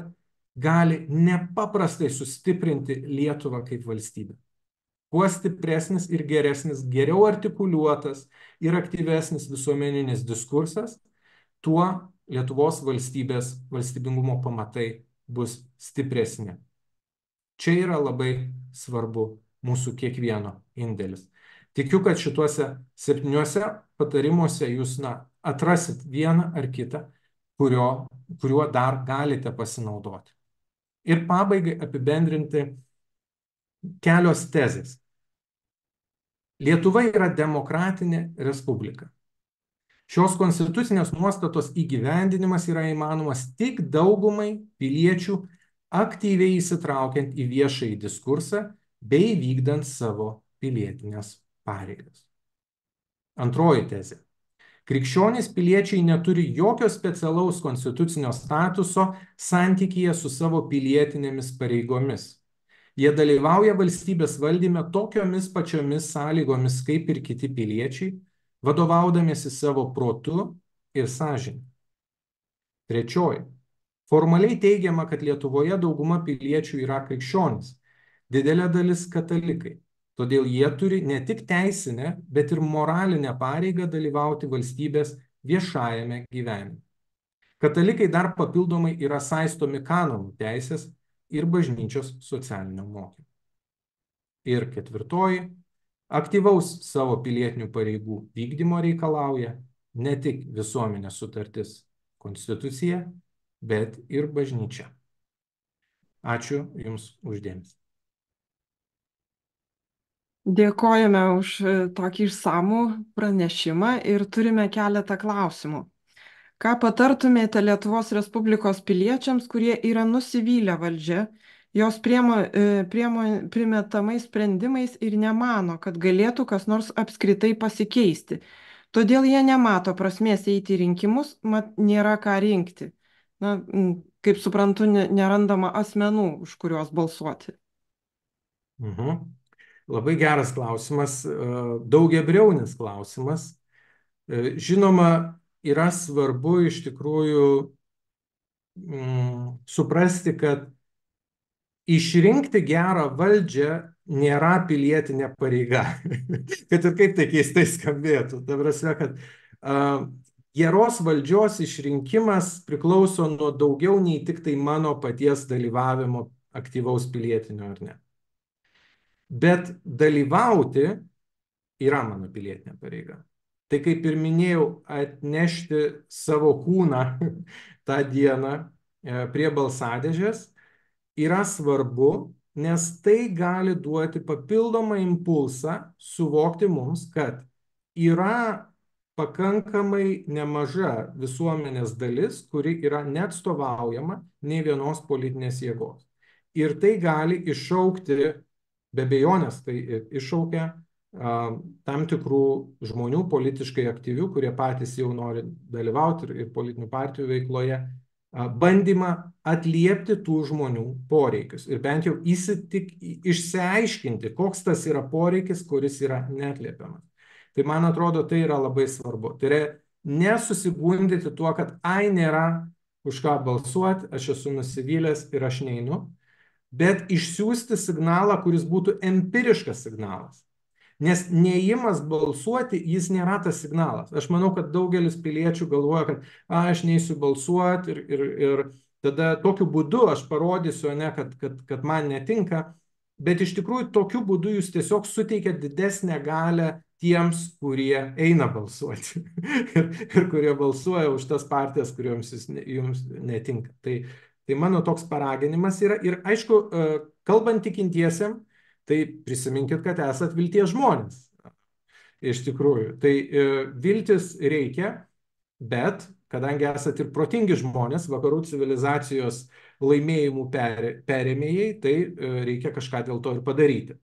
gali nepaprastai sustiprinti Lietuvą kaip valstybę. Kuo stipresnis ir geresnis, geriau artikuliuotas ir aktyvesnis visuomeninis diskursas, tuo Lietuvos valstybės valstybingumo pamatai bus stipresni. Čia yra labai svarbu mūsų kiekvieno indėlis. Tikiu, kad šituose 7 patarimuose jūs atrasit vieną ar kitą, kuriuo dar galite pasinaudoti. Ir pabaigai apibendrinti kelios tezės. Lietuva yra demokratinė respublika. Šios konstitucinės nuostatos įgyvendinimas yra įmanomas tik daugumai piliečių aktyviai įsitraukiant į viešąjį diskursą bei vykdant savo pilietinės pareigas. Antroji tezė. Krikščionys piliečiai neturi jokio specialaus konstitucinio statuso santykyje su savo pilietinėmis pareigomis. Jie dalyvauja valstybės valdyme tokiomis pačiomis sąlygomis kaip ir kiti piliečiai, vadovaudamiesi savo protu ir sąžine. Trečioji. Formaliai teigiama, kad Lietuvoje dauguma piliečių yra krikščionys, didelė dalis katalikai. Todėl jie turi ne tik teisinę, bet ir moralinę pareigą dalyvauti valstybės viešajame gyvenime. Katalikai dar papildomai yra saistomi kanonų teisės ir bažnyčios socialinio mokymo. Ir ketvirtoji. Aktyvaus savo pilietinių pareigų vykdymo reikalauja ne tik visuomenės sutartis konstitucija, bet ir bažnyčia. Ačiū Jums uždėmesį. Dėkojame už tokį išsamų pranešimą ir turime keletą klausimų. Ką patartumėte Lietuvos Respublikos piliečiams, kurie yra nusivylę valdžia, jos primetamais sprendimais ir nemano, kad galėtų kas nors apskritai pasikeisti. Todėl jie nemato prasmės eiti į rinkimus, mat nėra ką rinkti. Kaip suprantu, nerandama asmenų, už kuriuos balsuoti. Labai geras klausimas, daugiabriaunis klausimas. Žinoma, yra svarbu iš tikrųjų suprasti, kad išrinkti gerą valdžią nėra pilietinė pareiga. Kad ir kaip tai keistai skambėtų. Ta prasme, kad Geros valdžios išrinkimas priklauso nuo daugiau nei tik tai mano paties dalyvavimo aktyvaus pilietinio ar ne. Bet dalyvauti yra mano pilietinė pareiga. Tai kaip ir minėjau, atnešti savo kūną tą dieną prie balsadėžės yra svarbu, nes tai gali duoti papildomą impulsą suvokti mums, kad yra pakankamai nemaža visuomenės dalis, kuri yra neatstovaujama nei vienos politinės jėgos. Ir tai gali iššaukti, be abejonės, tai iššaukia tam tikrų žmonių politiškai aktyvių, kurie patys jau nori dalyvauti ir politinių partijų veikloje, bandymą atliepti tų žmonių poreikius ir bent jau išsiaiškinti, koks tas yra poreikis, kuris yra neatliepiamas. Tai man atrodo, tai yra labai svarbu. Tai yra nesusigundyti tuo, kad nėra už ką balsuoti, aš esu nusivylęs ir aš neinu, bet išsiųsti signalą, kuris būtų empiriškas signalas. Nes neįimas balsuoti, jis nėra tas signalas. Aš manau, kad daugelis piliečių galvoja, kad aš neįsiu balsuoti ir tada tokiu būdu aš parodysiu, ne, kad man netinka, bet iš tikrųjų tokiu būdu jūs tiesiog suteikia didesnę galę tiems, kurie eina balsuoti ir kurie balsuoja už tas partijas, kurioms jums netinka. Tai mano toks paraginimas yra ir aišku, kalbant tikintiesiem, tai prisiminkit, kad esat vilties žmonės. Iš tikrųjų. Tai viltis reikia, bet kadangi esat ir protingi žmonės, vakarų civilizacijos laimėjimų perėmėjai, tai reikia kažką dėl to ir padaryti.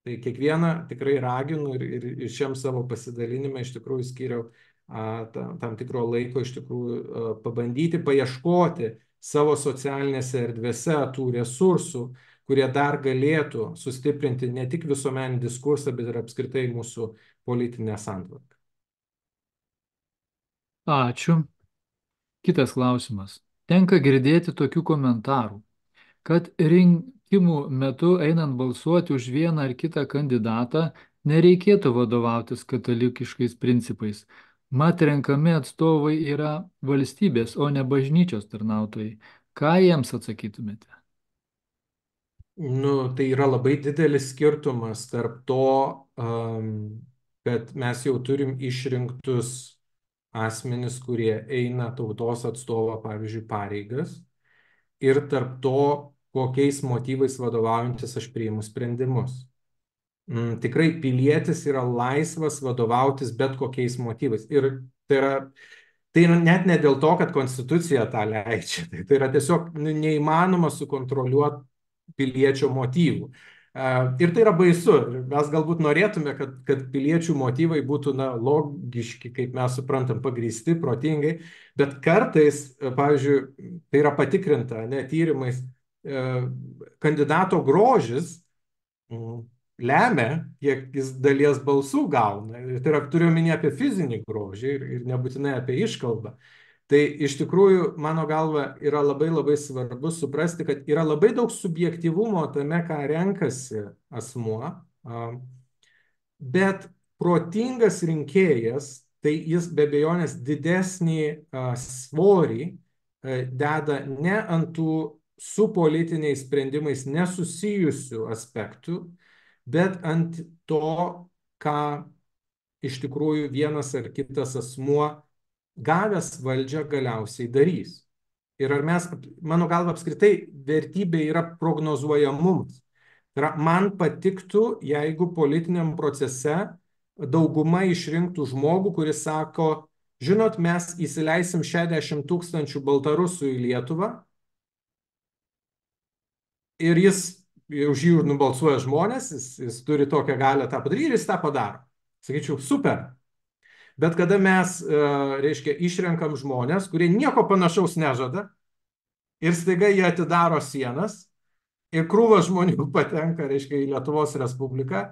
Tai kiekvieną tikrai raginu ir šiam savo pasidalinimą iš tikrųjų skiriau tam tikro laiko iš tikrųjų pabandyti paieškoti savo socialinėse erdvėse tų resursų, kurie dar galėtų sustiprinti ne tik visuomeninį diskursą, bet ir apskritai mūsų politinę santvarką. Ačiū. Kitas klausimas. Tenka girdėti tokių komentarų, kad rinkimų metu einant balsuoti už vieną ar kitą kandidatą nereikėtų vadovautis katalikiškais principais. Mat renkami atstovai yra valstybės, o ne bažnyčios tarnautojai. Ką jiems atsakytumėte? Tai yra labai didelis skirtumas tarp to, kad mes jau turim išrinktus asmenis, kurie eina tautos atstovo, pavyzdžiui, pareigas, ir tarp to, kokiais motyvais vadovaujantis aš priimu sprendimus. Tikrai pilietis yra laisvas vadovautis bet kokiais motyvais. Ir tai yra net ne dėl to, kad konstitucija tą leidžia. Tai yra tiesiog neįmanoma sukontroliuoti piliečio motyvų. Ir tai yra baisu. Mes galbūt norėtume, kad piliečių motyvai būtų logiški, kaip mes suprantam, pagrįsti, protingai, bet kartais, pavyzdžiui, tai yra patikrinta tyrimais, kandidato grožis lemia, kiek jis dalies balsų gauna. Tai yra, turiu omeny apie fizinį grožį ir nebūtinai apie iškalbą. Tai iš tikrųjų, mano galva, yra labai labai svarbu suprasti, kad yra labai daug subjektyvumo tame, ką renkasi asmuo, bet protingas rinkėjas, tai jis be abejonės didesnį svorį deda ne ant tų su politiniais sprendimais nesusijusių aspektų, bet ant to, ką iš tikrųjų vienas ar kitas asmuo gavęs valdžią galiausiai darys. Ir ar mes, mano galva, apskritai vertybė yra prognozuojamumas. Tai yra, man patiktų, jeigu politiniam procese dauguma išrinktų žmogų, kuris sako, žinot, mes įsileisim 60 000 baltarusų į Lietuvą ir jis už jį nubalsuoja žmonės, jis turi tokią galią tą padaryti ir jis tą padaro. Sakyčiau, super. Bet kada mes, reiškia, išrenkam žmonės, kurie nieko panašaus nežada ir staiga jie atidaro sienas ir krūva žmonių patenka, reiškia, į Lietuvos Respubliką,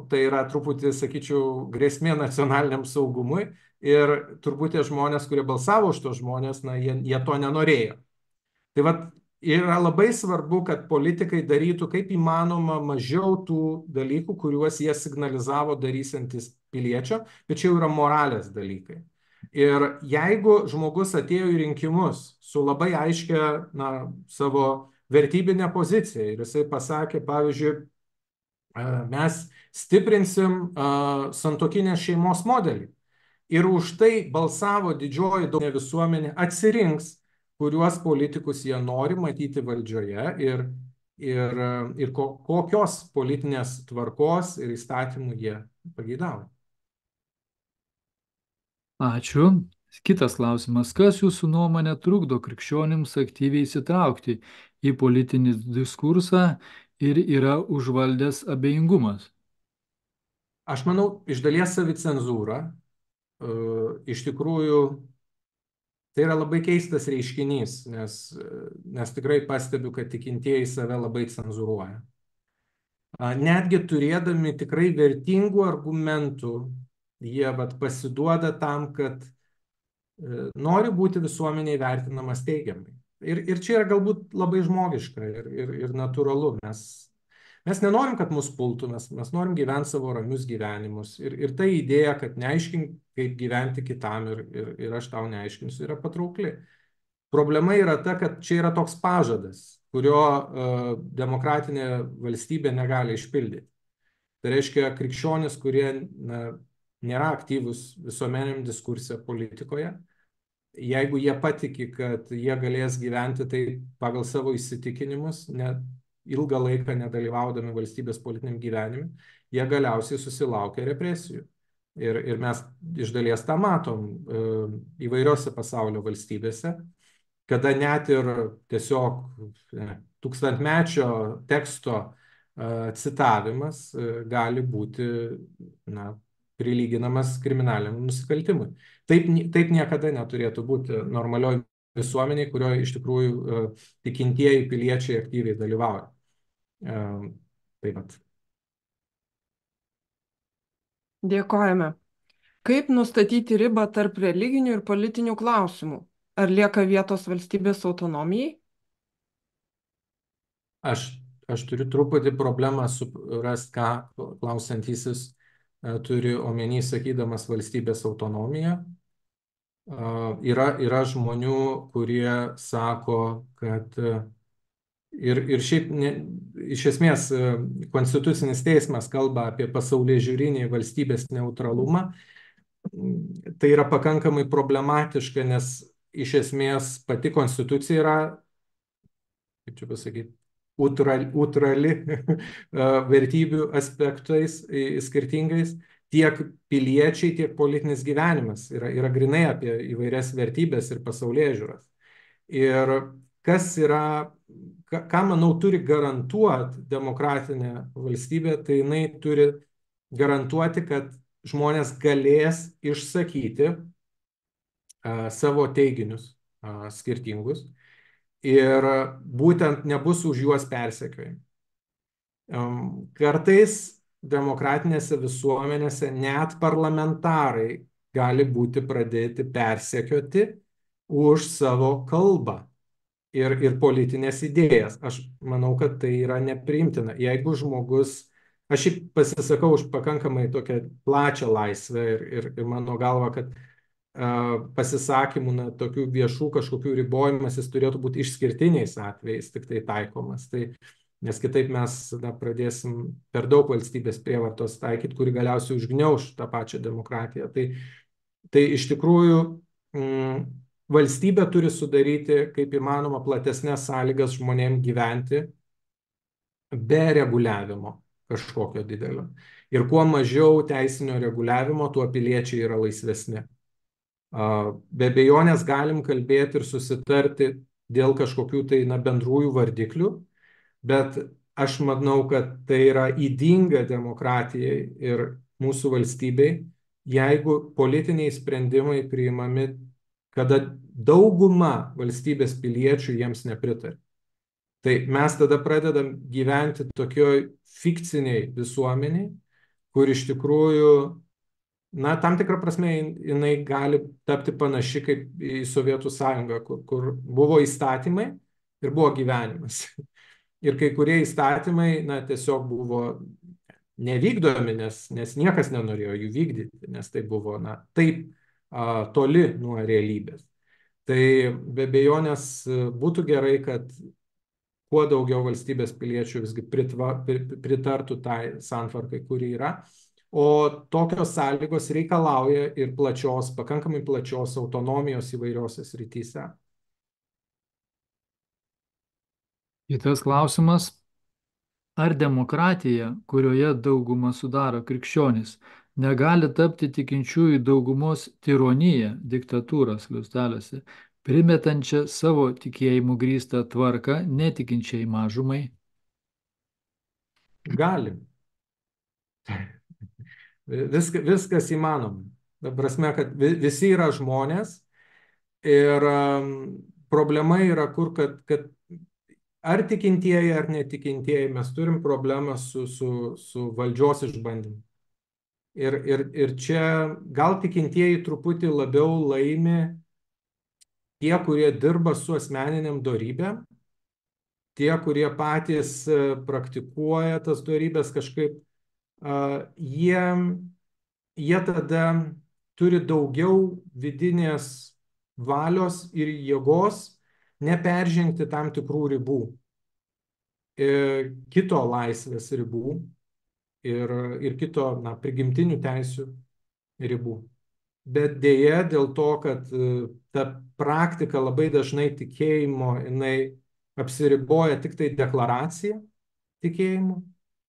tai yra truputį, sakyčiau, grėsmė nacionaliniam saugumui ir turbūt tie žmonės, kurie balsavo už tos žmonės, jie to nenorėjo. Tai vat, yra labai svarbu, kad politikai darytų kaip įmanoma mažiau tų dalykų, kuriuos jie signalizavo darysantis piliečio, bet čia jau yra moralės dalykai. Ir jeigu žmogus atėjo į rinkimus su labai aiškia savo vertybinė pozicija ir jisai pasakė, pavyzdžiui, mes stiprinsim santuokinės šeimos modelį. Ir už tai balsavo didžioji daugumą visuomenė, atsirinks, kuriuos politikus jie nori matyti valdžioje ir kokios politinės tvarkos ir įstatymų jie pageidavo. Ačiū. Kitas klausimas. Kas jūsų nuomonė trukdo krikščionims aktyviai įsitraukti į politinį diskursą ir yra užvaldęs abejingumas? Aš manau, iš dalies savicenzūra. Iš tikrųjų, tai yra labai keistas reiškinys, nes tikrai pastebiu, kad tikintieji save labai cenzūruoja. Netgi turėdami tikrai vertingų argumentų, jie pasiduoda tam, kad nori būti visuomeniai vertinamas teigiamai. Ir čia yra galbūt labai žmogiška ir natūralu. Mes nenorim, kad mus pultų, mes norim gyventi savo ramius gyvenimus. Ir ta idėja, kad neaiškink, kaip gyventi kitam ir aš tau neaiškinsiu, yra patraukli. Problema yra ta, kad čia yra toks pažadas, kurio demokratinė valstybė negali išpildyti. Tai reiškia, krikščionis, kurie nėra aktyvus visuomeniniam diskurse politikoje, jeigu jie patiki, kad jie galės gyventi tai pagal savo įsitikinimus, ilgą laiką nedalyvaudami valstybės politiniam gyvenime, jie galiausiai susilaukia represijų. Ir mes iš dalies tą matom įvairiose pasaulio valstybėse, kada net ir tiesiog tūkstantmečio teksto citavimas gali būti prilyginamas kriminaliniam nusikaltimui. Taip niekada neturėtų būti normalioje visuomeniai, kurioje iš tikrųjų tikintieji piliečiai aktyviai dalyvauja. Taip pat. Dėkojame. Kaip nustatyti ribą tarp religinių ir politinių klausimų? Ar lieka vietos valstybės autonomijai? Aš turiu truputį problemą suprasti, ką klausantysis turi omeny, sakydamas valstybės autonomiją. Yra žmonių, kurie sako, kad ir šiaip iš esmės Konstitucinis teismas kalba apie pasaulėžiūrinį valstybės neutralumą. Tai yra pakankamai problematiška, nes iš esmės pati Konstitucija yra, kaip čia pasakyti, utrali vertybių aspektais skirtingais. Tiek piliečiai, tiek politinis gyvenimas yra grynai apie įvairias vertybės ir pasaulėžiūras. Ir ką manau turi garantuoti demokratinė valstybė, tai jinai turi garantuoti, kad žmonės galės išsakyti savo teiginius skirtingus ir būtent nebus už juos persekiojami. Kartais demokratinėse visuomenėse net parlamentarai gali būti pradėti persekioti už savo kalbą ir politinės idėjas. Aš manau, kad tai yra nepriimtina. Jeigu žmogus, aš šiaip pasisakau už pakankamai tokią plačią laisvę ir mano galva, kad pasisakymų, tokių viešų kažkokių ribojimas, jis turėtų būti išskirtiniais atvejais tik tai taikomas. Nes kitaip mes pradėsim per daug valstybės prievartos taikyti, kuri galiausiai užgniauš tą pačią demokratiją. Tai iš tikrųjų valstybė turi sudaryti kaip įmanoma platesnės sąlygas žmonėms gyventi be reguliavimo kažkokio didelio. Ir kuo mažiau teisinio reguliavimo, tuo piliečiai yra laisvesni. Be abejonės galim kalbėti ir susitarti dėl kažkokių tai bendrųjų vardiklių, bet aš manau, kad tai yra ydinga demokratijai ir mūsų valstybei, jeigu politiniai sprendimai priimami, kada dauguma valstybės piliečių jiems nepritarė. Tai mes tada pradedam gyventi tokioj fikciniai visuomeniai, kur iš tikrųjų, tam tikrą prasme jinai gali tapti panaši kaip į Sovietų sąjungą, kur buvo įstatymai, ir buvo gyvenimas. Ir kai kurie įstatymai, na, tiesiog buvo nevykdomi, nes niekas nenorėjo jų vykdyti, nes tai buvo, na, taip toli nuo realybės. Tai be abejonės būtų gerai, kad kuo daugiau valstybės piliečių visgi pritartų tai santvarkai, kuri yra. O tokios sąlygos reikalauja ir pakankamai plačios autonomijos įvairiose srityse. Kitas klausimas. Ar demokratija, kurioje daugumą sudaro krikščionys, negali tapti tikinčiųjų daugumos tironija, diktatūros liustelėse, primetančia savo tikėjimu grįstą tvarką netikinčiai mažumai? Gali. Viskas įmanoma. Ta prasme, kad visi yra žmonės ir problema yra kur, kad ar tikintieji, ar netikintieji, mes turim problemą su valdžios išbandymu. Ir čia gal tikintieji truputį labiau laimi tie, kurie dirba su asmeniniam dorybėm, tie, kurie patys praktikuoja tas dorybės kažkaip, jie tada turi daugiau vidinės valios ir jėgos neperžengti tam tikrų ribų, kito laisvės ribų ir kito, na, prigimtinių teisių ribų. Bet dėja dėl to, kad ta praktika labai dažnai tikėjimo, jinai apsiriboja tik tai deklaracija tikėjimu,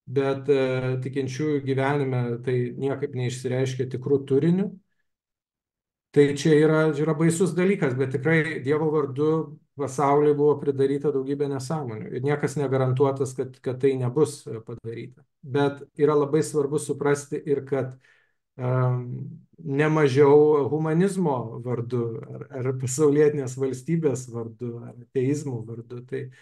bet tikinčiųjų gyvenime tai niekaip neišsireiškia tikrų turinių. Tai čia yra baisus dalykas, bet tikrai Dievo vardu pasaulyje buvo pridaryta daugybė nesąmonių ir niekas negarantuotas, kad tai nebus padaryta. Bet yra labai svarbu suprasti ir kad nemažiau humanizmo vardu ar pasaulietinės valstybės vardu ar ateizmo vardu. Tai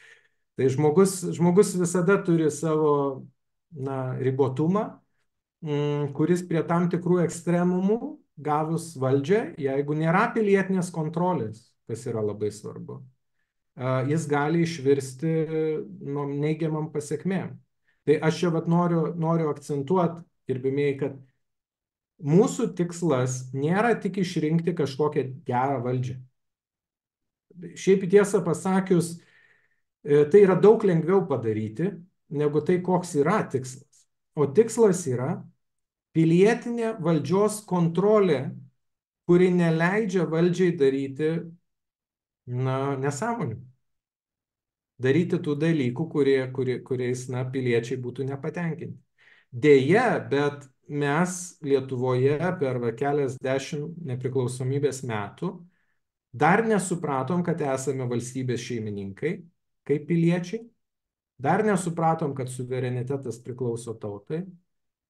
žmogus visada turi savo, na, ribotumą, kuris prie tam tikrų ekstremumų gavus valdžią, jeigu nėra pilietinės kontrolės, kas yra labai svarbu, jis gali išvirsti neigiamam pasekmėm. Tai aš čia noriu akcentuoti, gerbimieji, kad mūsų tikslas nėra tik išrinkti kažkokią gerą valdžią. Šiaip tiesą pasakius, tai yra daug lengviau padaryti, negu tai, koks yra tikslas. O tikslas yra pilietinė valdžios kontrolė, kuri neleidžia valdžiai daryti, na, nesąmonių. Daryti tų dalykų, kuriais, na, piliečiai būtų nepatenkinti. Deja, bet mes Lietuvoje per keliasdešimt nepriklausomybės metų dar nesupratom, kad esame valstybės šeimininkai, kaip piliečiai, dar nesupratom, kad suverenitetas priklauso tautai.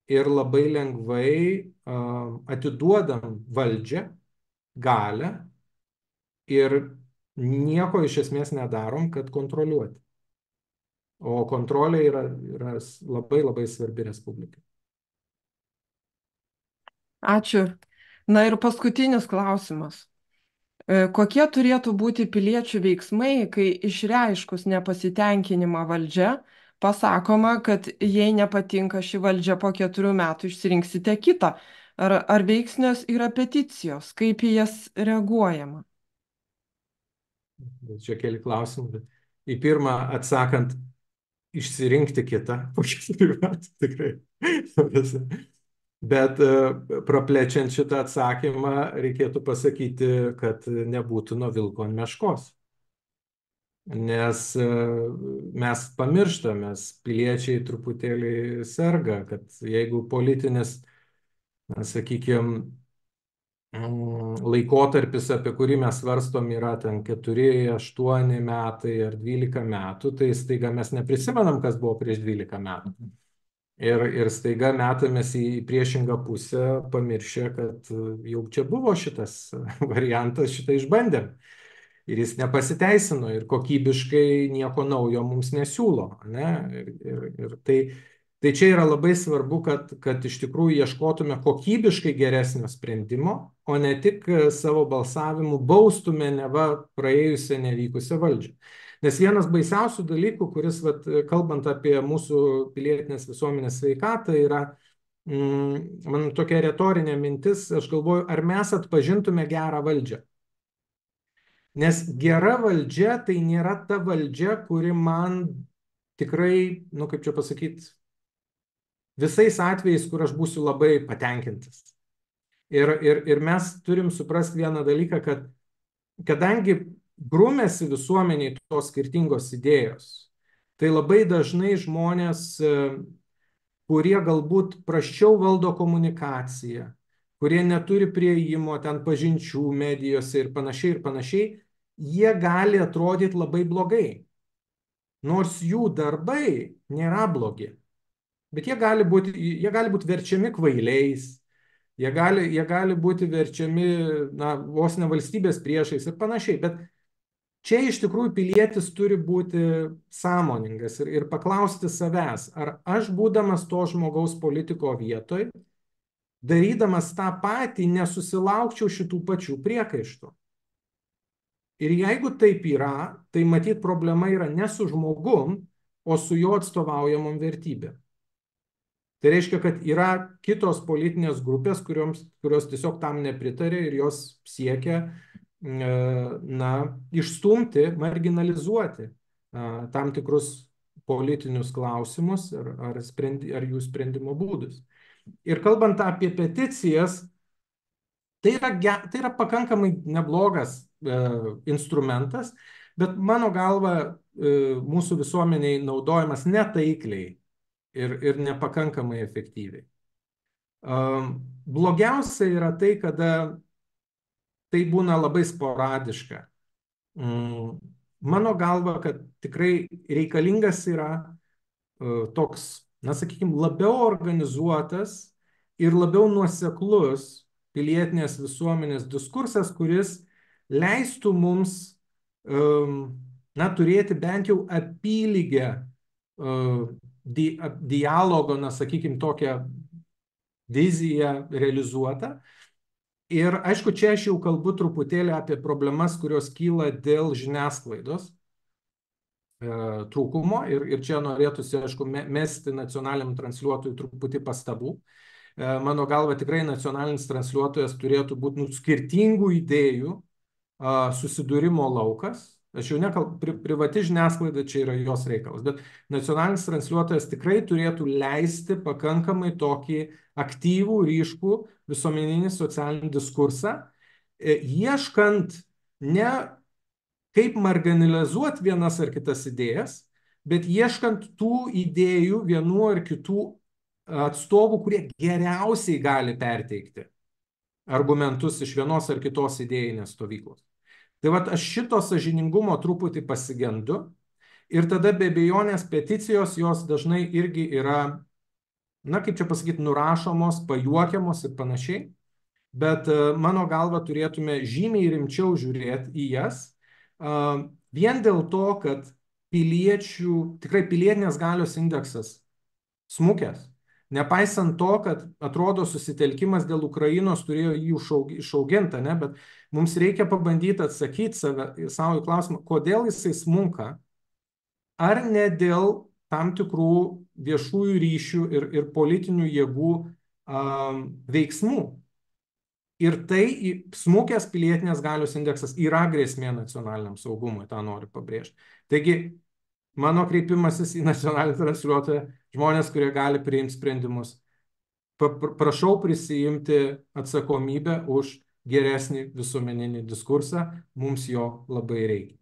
Ir labai lengvai atiduodam valdžią, galią ir nieko iš esmės nedarom, kad kontroliuoti. O kontrolė yra labai labai svarbi Respublikai. Ačiū. Na ir paskutinis klausimas. Kokie turėtų būti piliečių veiksmai, kai išreiškus nepasitenkinimą valdžia, pasakoma, kad jei nepatinka ši valdžia po 4 metų išsirinksite kitą? Ar veiksnios yra peticijos? Kaip į jas reaguojama? Čia keli klausimai. Į pirmą atsakant, išsirinkti kitą po 4 metų tikrai. Bet praplečiant šitą atsakymą reikėtų pasakyti, kad nebūtų nuo vilko ant meškos. Nes mes pamirštame, piliečiai truputėlį serga, kad jeigu politinis, sakykime, laikotarpis, apie kurį mes svarstom, yra ten 4, 8 metai ar 12 metų, tai staiga mes neprisimenam, kas buvo prieš 12 metų. Ir staiga metamės į priešingą pusę, pamiršę, kad jau čia buvo šitas variantas, šitą išbandėm. Ir jis nepasiteisino ir kokybiškai nieko naujo mums nesiūlo. Ne? Ir tai čia yra labai svarbu, kad iš tikrųjų ieškotume kokybiškai geresnio sprendimo, o ne tik savo balsavimu baustume neva praėjusią nevykusią valdžią. Nes vienas baisiausių dalykų, kuris, vat, kalbant apie mūsų pilietinės visuomenės sveikatą, yra man tokia retorinė mintis, aš galvoju, ar mes atpažintume gerą valdžią. Nes gera valdžia tai nėra ta valdžia, kuri man tikrai, nu kaip čia pasakyti, visais atvejais, kur aš būsiu labai patenkintas. Ir mes turim suprasti vieną dalyką, kad kadangi grūmėsi visuomeniai tos skirtingos idėjos, tai labai dažnai žmonės, kurie galbūt prasčiau valdo komunikaciją, kurie neturi prieimo ten pažinčių medijose ir panašiai, jie gali atrodyti labai blogai. Nors jų darbai nėra blogi. Bet jie gali būti verčiami kvailiais, jie gali būti verčiami, na, vos ne valstybės priešais ir panašiai. Bet čia iš tikrųjų pilietis turi būti sąmoningas ir paklausti savęs, ar aš būdamas to žmogaus politiko vietoj, darydamas tą patį, nesusilaukčiau šitų pačių priekaištų. Ir jeigu taip yra, tai matyt problema yra ne su žmogum, o su jo atstovaujamom vertybėm. Tai reiškia, kad yra kitos politinės grupės, kurios tiesiog tam nepritarė ir jos siekia išstumti, marginalizuoti tam tikrus politinius klausimus ar jų sprendimo būdus. Ir kalbant apie peticijas, tai yra pakankamai neblogas instrumentas, bet mano galva mūsų visuomeniai naudojamas netaikliai ir nepakankamai efektyviai. Blogiausia yra tai, kada tai būna labai sporadiška. Mano galva, kad tikrai reikalingas yra toks, na, sakykime, labiau organizuotas ir labiau nuoseklus pilietinės visuomenės diskursas, kuris leistų mums, na, turėti bent jau apylygę dialogo, na, sakykime, tokią viziją realizuotą. Ir aišku, čia aš jau kalbu truputėlį apie problemas, kurios kyla dėl žiniasklaidos trūkumo ir čia norėtųsi, aišku, mesti nacionaliniam transliuotojui truputį pastabų. Mano galva, tikrai nacionalinis transliuotojas turėtų būti skirtingų idėjų susidūrimo laukas. Aš jau nekalbu, privati žiniasklaida čia yra jos reikalas, bet nacionalinis transliuotojas tikrai turėtų leisti pakankamai tokį aktyvų, ryškų visuomeninį socialinį diskursą, ieškant ne kaip marginalizuoti vienas ar kitas idėjas, bet ieškant tų idėjų vienų ar kitų atstovų, kurie geriausiai gali perteikti argumentus iš vienos ar kitos idėjinės stovyklos. Tai vat aš šito sąžiningumo truputį pasigendu ir tada be abejonės peticijos jos dažnai irgi yra, na kaip čia pasakyti, nurašomos, pajuokiamos ir panašiai, bet mano galva turėtume žymiai rimčiau žiūrėti į jas, vien dėl to, kad tikrai pilietinės galios indeksas smukęs. Nepaisant to, kad atrodo susitelkimas dėl Ukrainos turėjo jį išauginti, ne? Bet mums reikia pabandyti atsakyti savo į klausimą, kodėl jisai smunka, ar ne dėl tam tikrų viešųjų ryšių ir politinių jėgų veiksmų. Ir tai smukęs pilietinės galios indeksas yra grėsmė nacionaliniam saugumui, tą noriu pabrėžti. Taigi, mano kreipimasis į nacionalinį transliuotoją, žmonės, kurie gali priimti sprendimus, prašau prisijimti atsakomybę už geresnį visuomeninį diskursą, mums jo labai reikia.